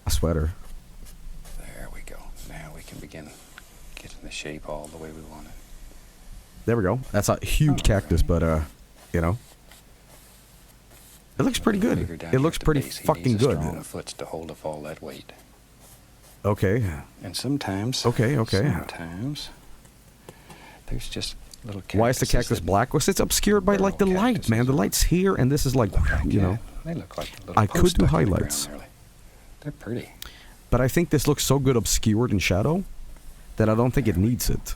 A sweater. There we go. Now we can begin getting the shape all the way we want it. There we go. That's a huge cactus, but you know, it looks pretty good. It looks pretty fucking good. He needs a strong foot to hold up all that weight. Okay. And sometimes. Okay. Sometimes there's just little cactuses. Why is the cactus black? Because it's obscured by like the light, man. The light's here, and this is like, you know. They look like little I could posts do stuck in the highlights. ground, really. They're pretty. But I think this looks so good obscured in shadow that I don't think it needs it.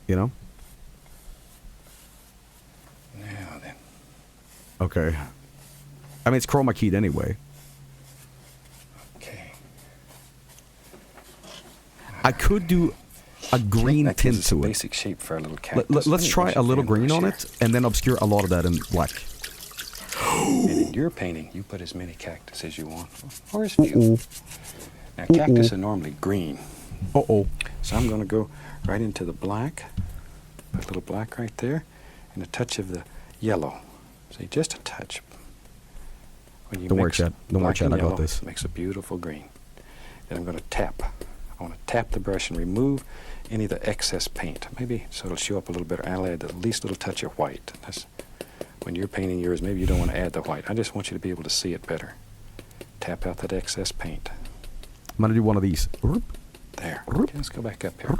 You know? Now then. Okay. I mean, it's chroma keyed anyway. Okay. I could do a green That tint gives us a to it. basic shape for a little cactus. Let's try a little green on here. it, and then obscure a lot of that in black. And in your painting, you put as many cactus as you want, or as few. Now, cactus are normally green. Uh-oh. So I'm going to go right into the black. Put a little black right there, and a touch of the yellow. See, just a touch. When you Don't worry, mix Chad. Don't worry, black Chad. and I got yellow, this. It makes a beautiful green. Then I'm going to tap. I want to tap the brush and remove any of the excess paint. Maybe so it'll show up a little better. I'll add the least little touch of white. That's, when you're painting yours, maybe you don't want to add the white. I just want you to be able to see it better. Tap out that excess paint. I'm going to do one of these. There. Okay, let's go back up here.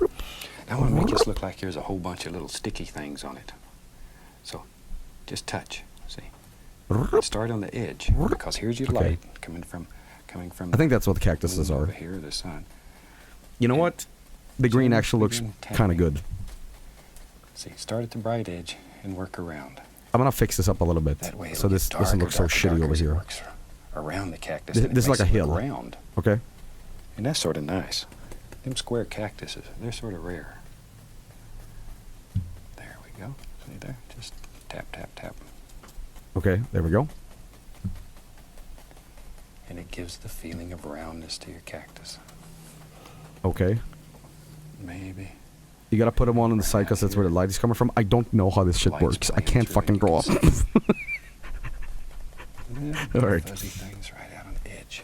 Now I want to make this look like there's a whole bunch of little sticky things on it. So, just touch. See? Start on the edge, because here's your light coming from. I think that's what the cactuses over are. here, the sun. You know And what? The green so actually looks begin kind of tapping. good. See, start at the bright edge and work around. I'm going to fix this up a little bit. That way, So it'll this get doesn't look so darker, shitty darker over as it here. works around the cactus. This- and it this is like makes a it look hill. round. Okay? And that's sort of nice. Them square cactuses, they're sort of rare. There we go. See there? Just tap, tap, tap. Okay, there we go. And it gives the feeling of roundness to your cactus. Okay. Maybe. You got to put them on the side because that's where the light is coming from. I don't know how this shit Light's works. I playing can't through fucking it. draw. All right. Fuzzy things right out on the edge.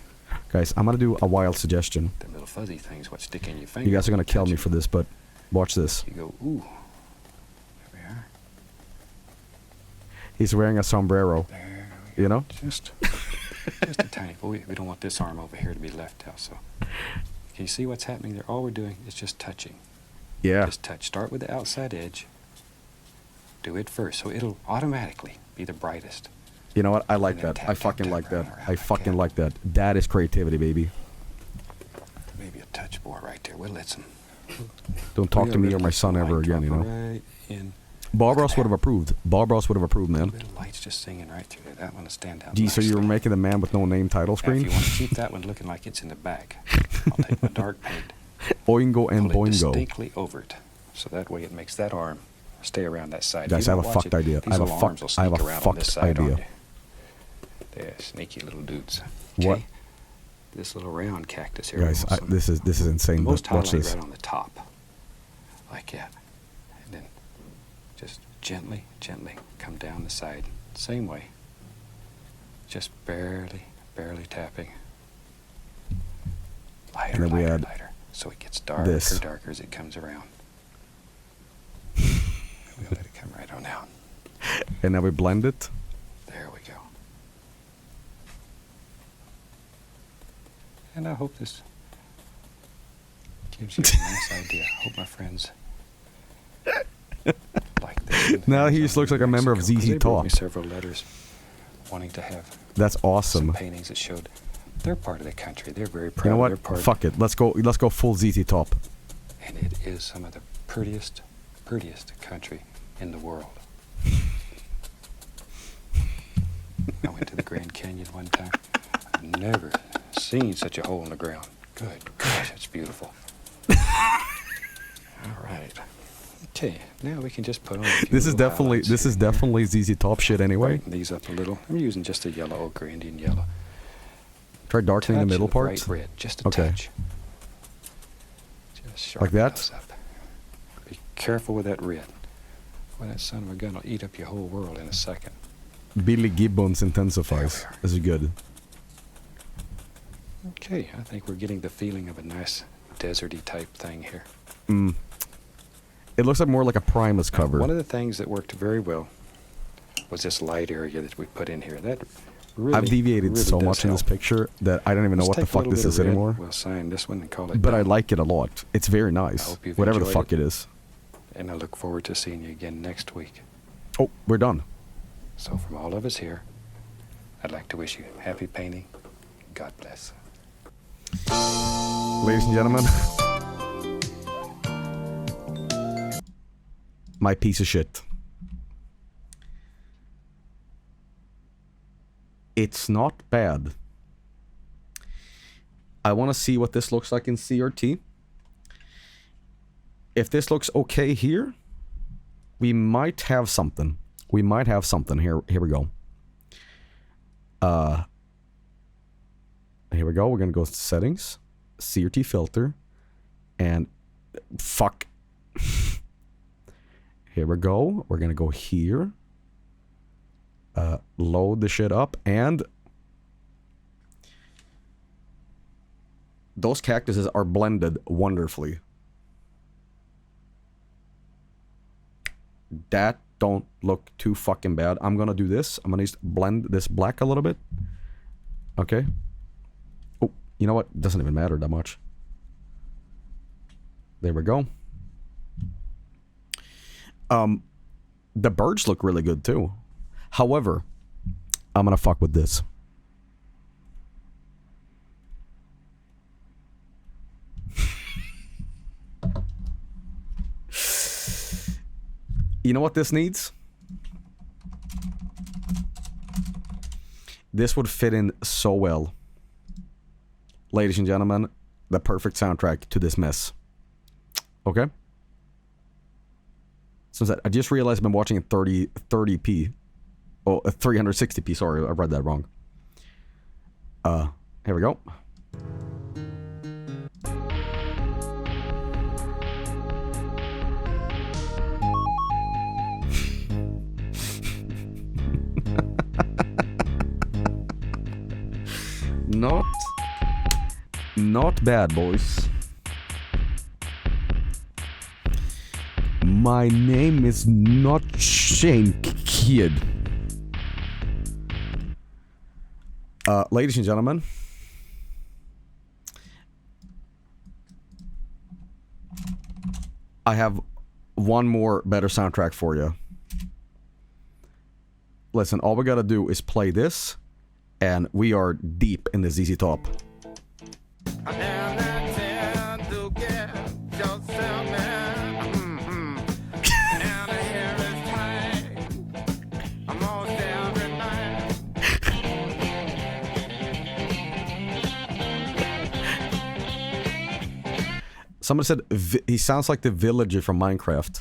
Guys, I'm going to do a wild suggestion. The little fuzzy things, what stick in your finger. You guys are going when to kill touch me it. for this, but watch this. You go, ooh. There we are. He's wearing a sombrero. There we You know? Just a tiny. Well, we don't want this arm over here to be left out. So, can you see what's happening there? All we're doing is just touching. Yeah. Just touch. Start with the outside edge. Do it first, so it'll automatically be the brightest. You know what? I like And then that. tap, I tap, fucking tap like round that. and I round fucking like like that. That is creativity, baby. Maybe a touch more right there. We'll let some. Don't talk to me or my son ever again, you know? Right in. Bob Ross would have approved. Bob Ross would have approved, man. Little lights just singing right through there. That one will stand out. Gee, so you were nicely. making the man with no name title Now, if screen? you want to keep that one looking like it's in the back, I'll take my dark paint, Oingo and pull it boingo. distinctly over it, so that way it makes that arm stay around that side. Guys, If you I have don't a watch fucked it, idea. these I have a little fuck- arms will I have sneak a around on this fucked side on idea. you. They're sneaky little dudes. What? Okay? This little round cactus here. Guys, also- this is insane. most Watch highlight this. right on the top, like that, and then just gently, gently come down the side, same way. Just barely, barely tapping. Lighter, And then we lighter, add lighter, so it gets darker, this. darker as it comes around. We'll let it come right on out. And now we blend it. There we go. And I hope this gives you a nice idea. I hope my friends like this. Now he just looks like a member of Mexico, 'cause ZZ they wrote Top. me several letters wanting to have That's awesome. some paintings that showed they're part of the country. They're very proud. You know They're what? part Fuck it. Let's go full ZZ Top. And it is some of the prettiest country in the world. I went to the Grand Canyon one time. I've never seen such a hole in the ground. Good gosh, that's beautiful. All right. Okay, now we can just put on a few This is little definitely highlights this here is and there. definitely ZZ Top shit anyway. Brighten these up a little. I'm using just a yellow ochre, Indian yellow. Try darkening the Touch middle of parts. bright red, just a Okay. touch. Just Like sharpen that? those up. Be careful with that red. Well, that son of a gun will eat up your whole world in a second. Billy Gibbons intensifies. This is good. Okay, I think we're getting the feeling of a nice deserty type thing here. It looks like more like a Primus cover. One of the things that worked very well was this light area that we put in here. That really, I've deviated really so does much in this help. picture that I don't even know Let's what the take a fuck little this bit is of red. anymore. We'll sign this one and call it But I done. like it a lot. It's very nice. hope you've Whatever the enjoyed fuck it is. And I look forward to seeing you again next week. Oh, we're done. So from all of us here, I'd like to wish you happy painting. God bless. Ladies and gentlemen. My piece of shit. It's not bad. I want to see what this looks like in CRT. If this looks okay here, we might have something. We might have something. Here we go. Here we go. We're going to go to settings, CRT filter, and fuck. Here we go. We're going to go here. Load the shit up, and those cactuses are blended wonderfully. That don't look too fucking bad. I'm gonna do this. I'm gonna blend this black a little bit. Okay. Oh, you know what? Doesn't even matter that much. There we go. The birds look really good too. However, I'm gonna fuck with this. You know what this needs? This would fit in so well. Ladies and gentlemen, the perfect soundtrack to this mess. Okay? So I just realized I've been watching in 30p. Oh, 360p, sorry, I read that wrong. Here we go. Not bad, boys. My name is not Shane Kid. Ladies and gentlemen, I have one more better soundtrack for you. Listen, all we gotta do is play this, and we are deep in the ZZ Top. Somebody said he sounds like the villager from Minecraft.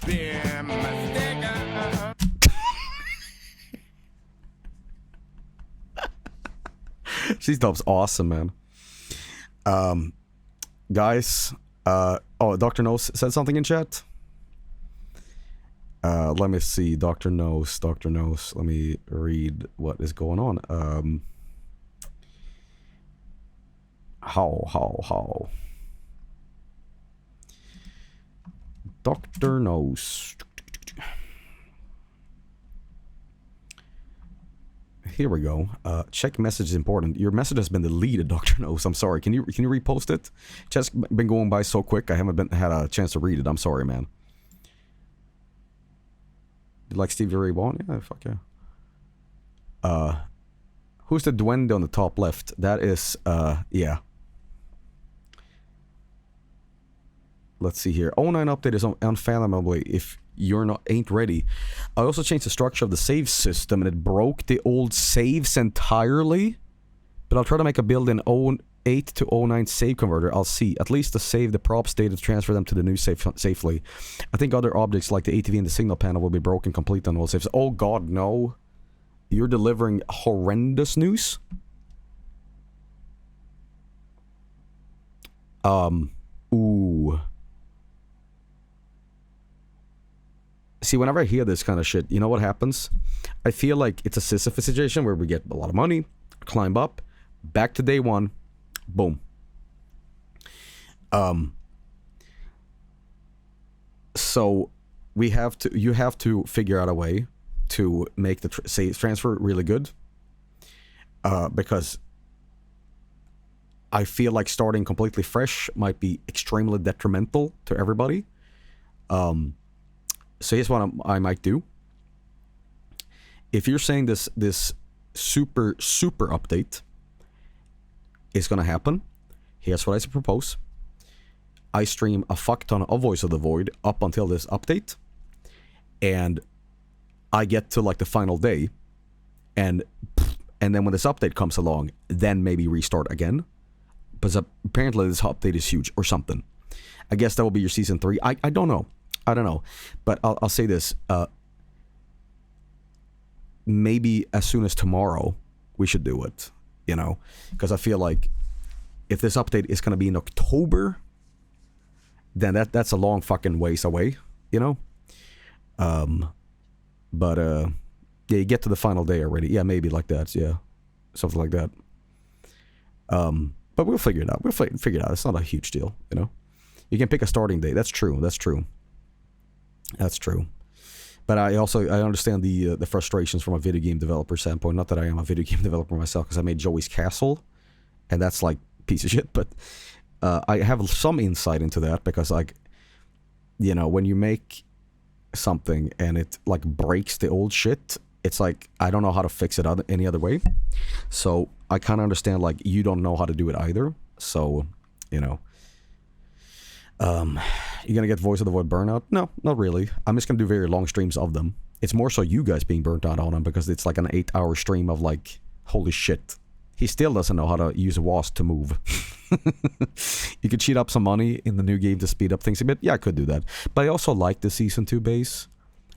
She's dope's awesome, man. Guys, oh, Dr. Nose said something in chat. Let me see, Dr. Nose. Let me read what is going on. How? Dr. Nose. Here we go. Check message is important. Your message has been deleted, Dr. Nose. I'm sorry. Can you repost it? Chat's been going by so quick. I haven't had a chance to read it. I'm sorry, man. You like Stevie Ray Vaughan? Yeah, fuck yeah. Who's the duende on the top left? That is, yeah. Let's see here. 09 update is unfathomably if you're ain't ready. I also changed the structure of the save system and it broke the old saves entirely. But I'll try to make a build in 08 to 09 save converter. I'll see. At least to save the props data to transfer them to the new save safely. I think other objects like the ATV and the signal panel will be broken completely on all saves. Oh god, no. You're delivering horrendous news? Ooh. See, whenever I hear this kind of shit, you know what happens? I feel like it's a Sisyphus situation where we get a lot of money, climb up, back to day one, boom. So you have to figure out a way to make the transfer really good, because I feel like starting completely fresh might be extremely detrimental to everybody. So here's what I might do. If you're saying this super update is gonna happen, here's what I propose. I stream a fuck ton of Voice of the Void up until this update, and I get to like the final day, and then when this update comes along, then maybe restart again. Because apparently this update is huge or something. I guess that will be your season 3. I don't know. But I'll say this. Maybe as soon as tomorrow, we should do it. You know? Because I feel like if this update is going to be in October, then that's a long fucking ways away. You know? But yeah, you get to the final day already. Yeah, maybe like that. Yeah. Something like that. But we'll figure it out. We'll figure it out. It's not a huge deal, you know? You can pick a starting date. That's true. But I understand the frustrations from a video game developer standpoint. Not that I am a video game developer myself, because I made Joey's Castle, and that's like piece of shit. But I have some insight into that, because like, you know, when you make something and it like breaks the old shit, it's like I don't know how to fix it any other way. So I kind of understand like you don't know how to do it either. So, you know, you're gonna get Voice of the Void burnout? No, not really. I'm just gonna do very long streams of them. It's more so you guys being burnt out on them, because it's like an 8-hour stream of like, holy shit, he still doesn't know how to use a WASP to move. You could cheat up some money in the new game to speed up things a bit. Yeah, I could do that. But I also like the Season 2 base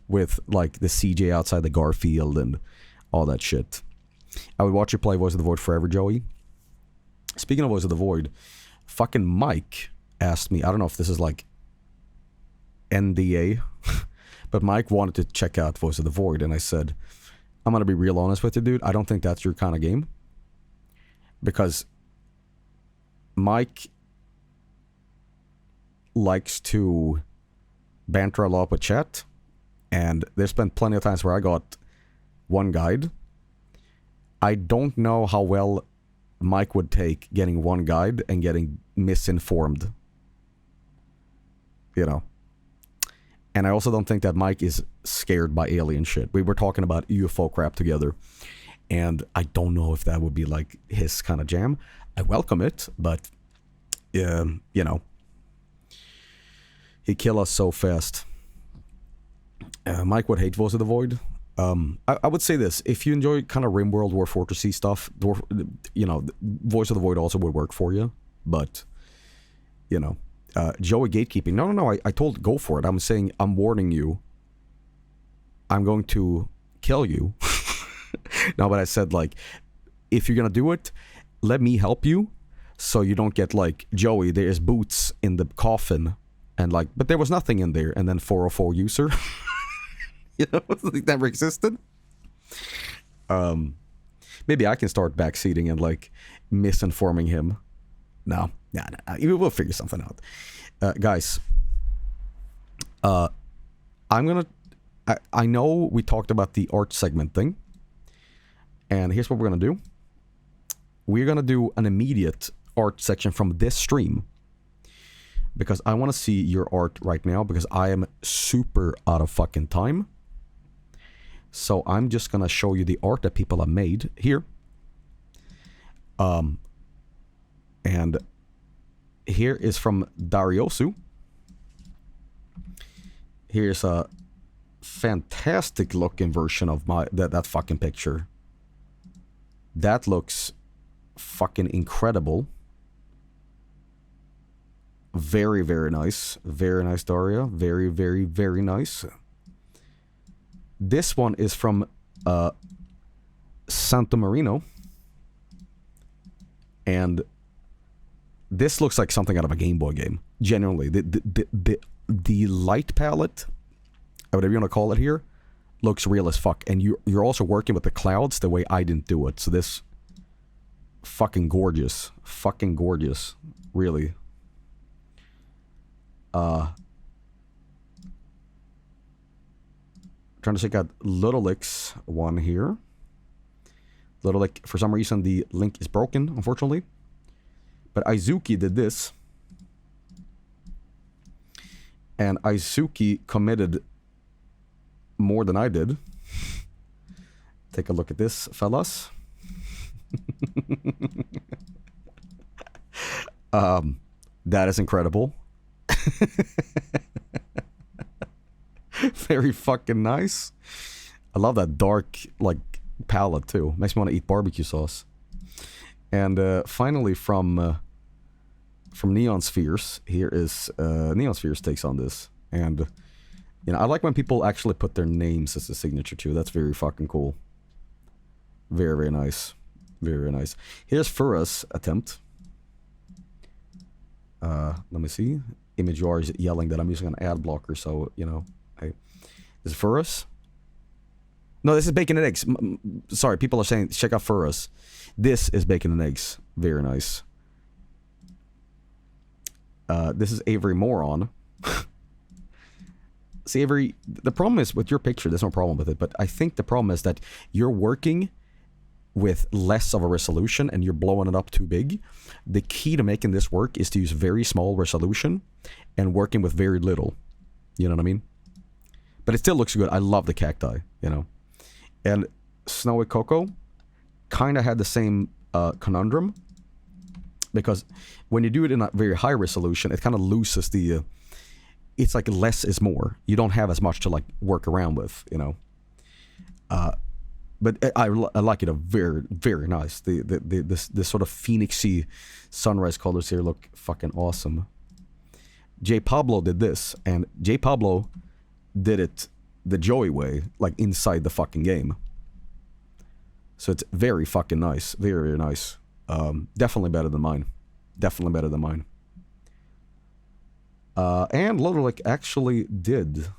with like the CJ outside the Garfield and all that shit. I would watch you play Voice of the Void forever, Joey. Speaking of Voice of the Void, fucking Mike asked me, I don't know if this is like NDA, but Mike wanted to check out Voice of the Void, and I said, I'm gonna be real honest with you, dude. I don't think that's your kind of game, because Mike likes to banter a lot with chat, and there's been plenty of times where I got one guide. I don't know how well Mike would take getting one guide and getting misinformed, you know. And I also don't think that Mike is scared by alien shit. We were talking about UFO crap together, and I don't know if that would be like his kind of jam. I welcome it, but you know, he'd kill us so fast. Mike would hate Voice of the Void. I would say this: if you enjoy kind of RimWorld, War Fortressy stuff, you know, Voice of the Void also would work for you. But you know, Joey gatekeeping. No. I told go for it. I'm saying, I'm warning you. I'm going to kill you. No, but I said like, if you're gonna do it, let me help you, so you don't get like Joey. There's boots in the coffin, and like, but there was nothing in there, and then 404 user. You know, it never existed. Maybe I can start backseating and like misinforming him. No. We'll figure something out. Guys, I'm gonna. I know we talked about the art segment thing, and here's what we're gonna do. We're gonna do an immediate art section from this stream, because I want to see your art right now, because I am super out of fucking time. So I'm just gonna show you the art that people have made here. And here is from Dariosu. Here's a fantastic looking version of that fucking picture. That looks fucking incredible. Very, very nice. Very nice, Daria. Very, very, very nice. This one is from Santo Marino. And this looks like something out of a Game Boy game. Genuinely. The light palette whatever you want to call it here, looks real as fuck. And you're also working with the clouds the way I didn't do it. So this fucking gorgeous. Fucking gorgeous. Really. Trying to check out Little Lick's one here. Little Lick, for some reason the link is broken, unfortunately. But Izuki did this. And Izuki committed more than I did. Take a look at this, fellas. That is incredible. Very fucking nice. I love that dark, like, palette too. Makes me want to eat barbecue sauce. And finally from Neon Spheres, here is Neon Spheres takes on this. And, you know, I like when people actually put their names as a signature too. That's very fucking cool. Very, very nice. Very, very nice. Here's Fura's attempt. Let me see. ImageR is yelling that I'm using an ad blocker, so, you know. Is it Fura's? No, this is Bacon and Eggs. Sorry, people are saying check out Fura's. This is Bacon and Eggs. Very nice. This is Avery Moron. See, Avery, the problem is with your picture, there's no problem with it, but I think the problem is that you're working with less of a resolution and you're blowing it up too big. The key to making this work is to use very small resolution and working with very little. You know what I mean? But it still looks good. I love the cacti, you know. And Snowy Coco kind of had the same conundrum, because when you do it in a very high resolution, it kind of loses the... it's like less is more. You don't have as much to like work around with, you know. But I like it. Very, very nice. This sort of phoenixy sunrise colors here look fucking awesome. J Pablo did this, and J Pablo did it the Joey way, like inside the fucking game. So it's very fucking nice. Very, very nice. Definitely better than mine. Definitely better than mine. And Little Lick actually did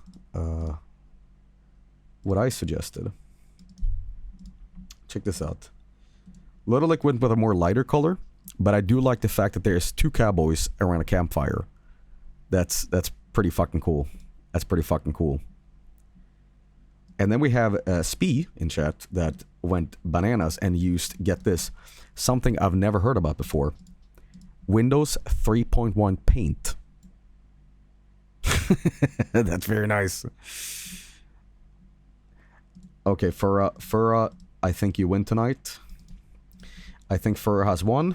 what I suggested. Check this out. Little Lick went with a more lighter color, but I do like the fact that there's two cowboys around a campfire. That's pretty fucking cool. That's pretty fucking cool. And then we have Spee in chat that went bananas and used, get this, something I've never heard about before. Windows 3.1 Paint. That's very nice. Okay, Fura, I think you win tonight. I think Fura has won.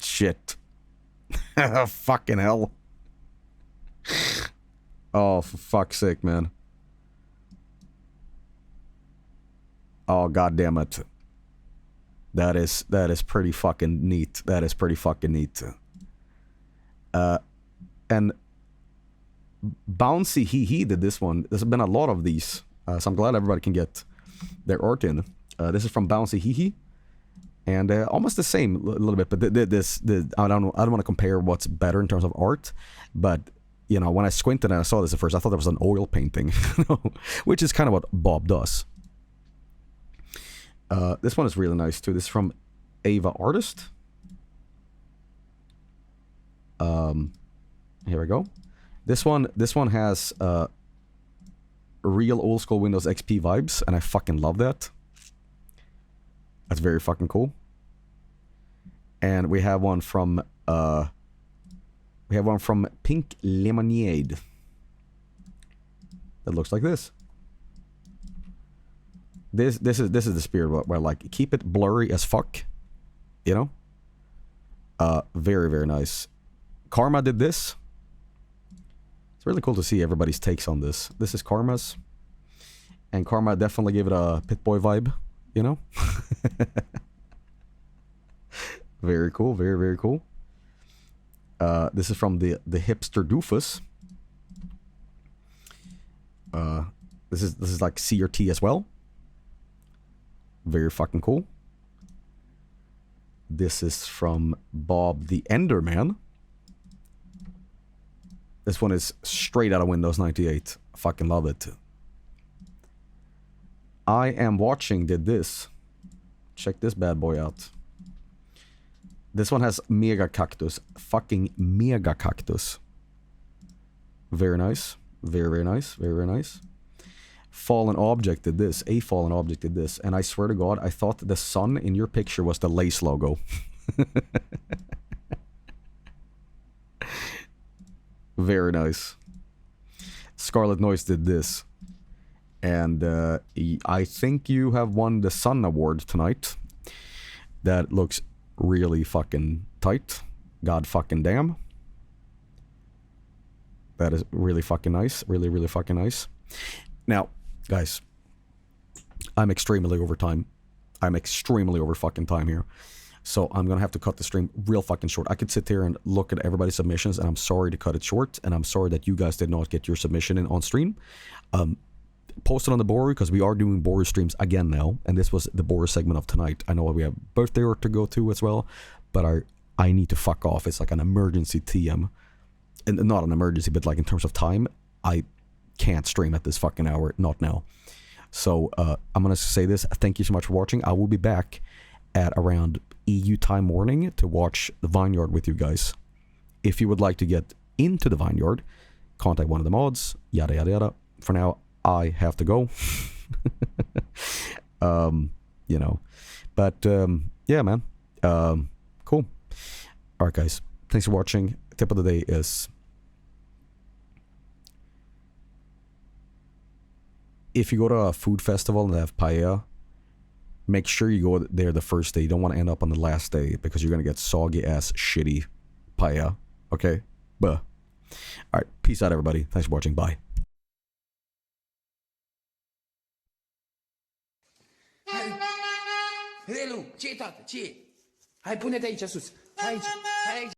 Shit. Fucking hell. Oh, for fuck's sake, man. Oh, god damn it. That is pretty fucking neat. That is pretty fucking neat. And Bouncy he did this one. There's been a lot of these, so I'm glad everybody can get their art in. This is from Bouncy he, and almost the same a little bit. But I don't want to compare what's better in terms of art, but you know, when I squinted and I saw this at first, I thought it was an oil painting, which is kind of what Bob does. This one is really nice too. This is from Ava Artist. Here we go. This one has real old school Windows XP vibes, and I fucking love that. That's very fucking cool. And we have one from Pink Lemonade. That looks like this. This is the spirit where like keep it blurry as fuck, you know. Very, very nice. Karma did this. It's really cool to see everybody's takes on this. This is Karma's, and Karma definitely gave it a Pit-Boy vibe, you know. Very cool. Very, very cool. This is from the hipster doofus. This is like C or T as well. Very fucking cool. This is from Bob the Enderman. This one is straight out of Windows 98. I fucking love it. I Am Watching did this. Check this bad boy out. This one has Mega Cactus. Fucking Mega Cactus. Very nice. Very, very nice. Very, very nice. Fallen Object did this. A Fallen Object did this. And I swear to God, I thought the sun in your picture was the Lace logo. Very nice. Scarlet Noise did this. And I think you have won the Sun Award tonight. That looks really fucking tight. God fucking damn. That is really fucking nice. Really, really fucking nice. Now, guys, I'm extremely over time. I'm extremely over fucking time here. So I'm going to have to cut the stream real fucking short. I could sit here and look at everybody's submissions, and I'm sorry to cut it short, and I'm sorry that you guys did not get your submission in on stream. Post it on the Boru, because we are doing Boru streams again now, and this was the Boru segment of tonight. I know we have birthday work to go to as well, but I need to fuck off. It's like an emergency TM. And not an emergency, but like in terms of time, I can't stream at this fucking hour. Not now. So I'm going to say this. Thank you so much for watching. I will be back at around EU time morning to watch the Vineyard with you guys. If you would like to get into the Vineyard, contact one of the mods, yada yada yada. For now, I have to go. You know. But yeah, man. Cool. Alright, guys. Thanks for watching. Tip of the day is, if you go to a food festival and they have paella, make sure you go there the first day. You don't want to end up on the last day, because you're going to get soggy ass shitty paella. Okay? Buh. Alright, peace out everybody. Thanks for watching. Bye. Relu, ce-i toată? Ce e? Hai, pune-te aici sus. Aici, aici.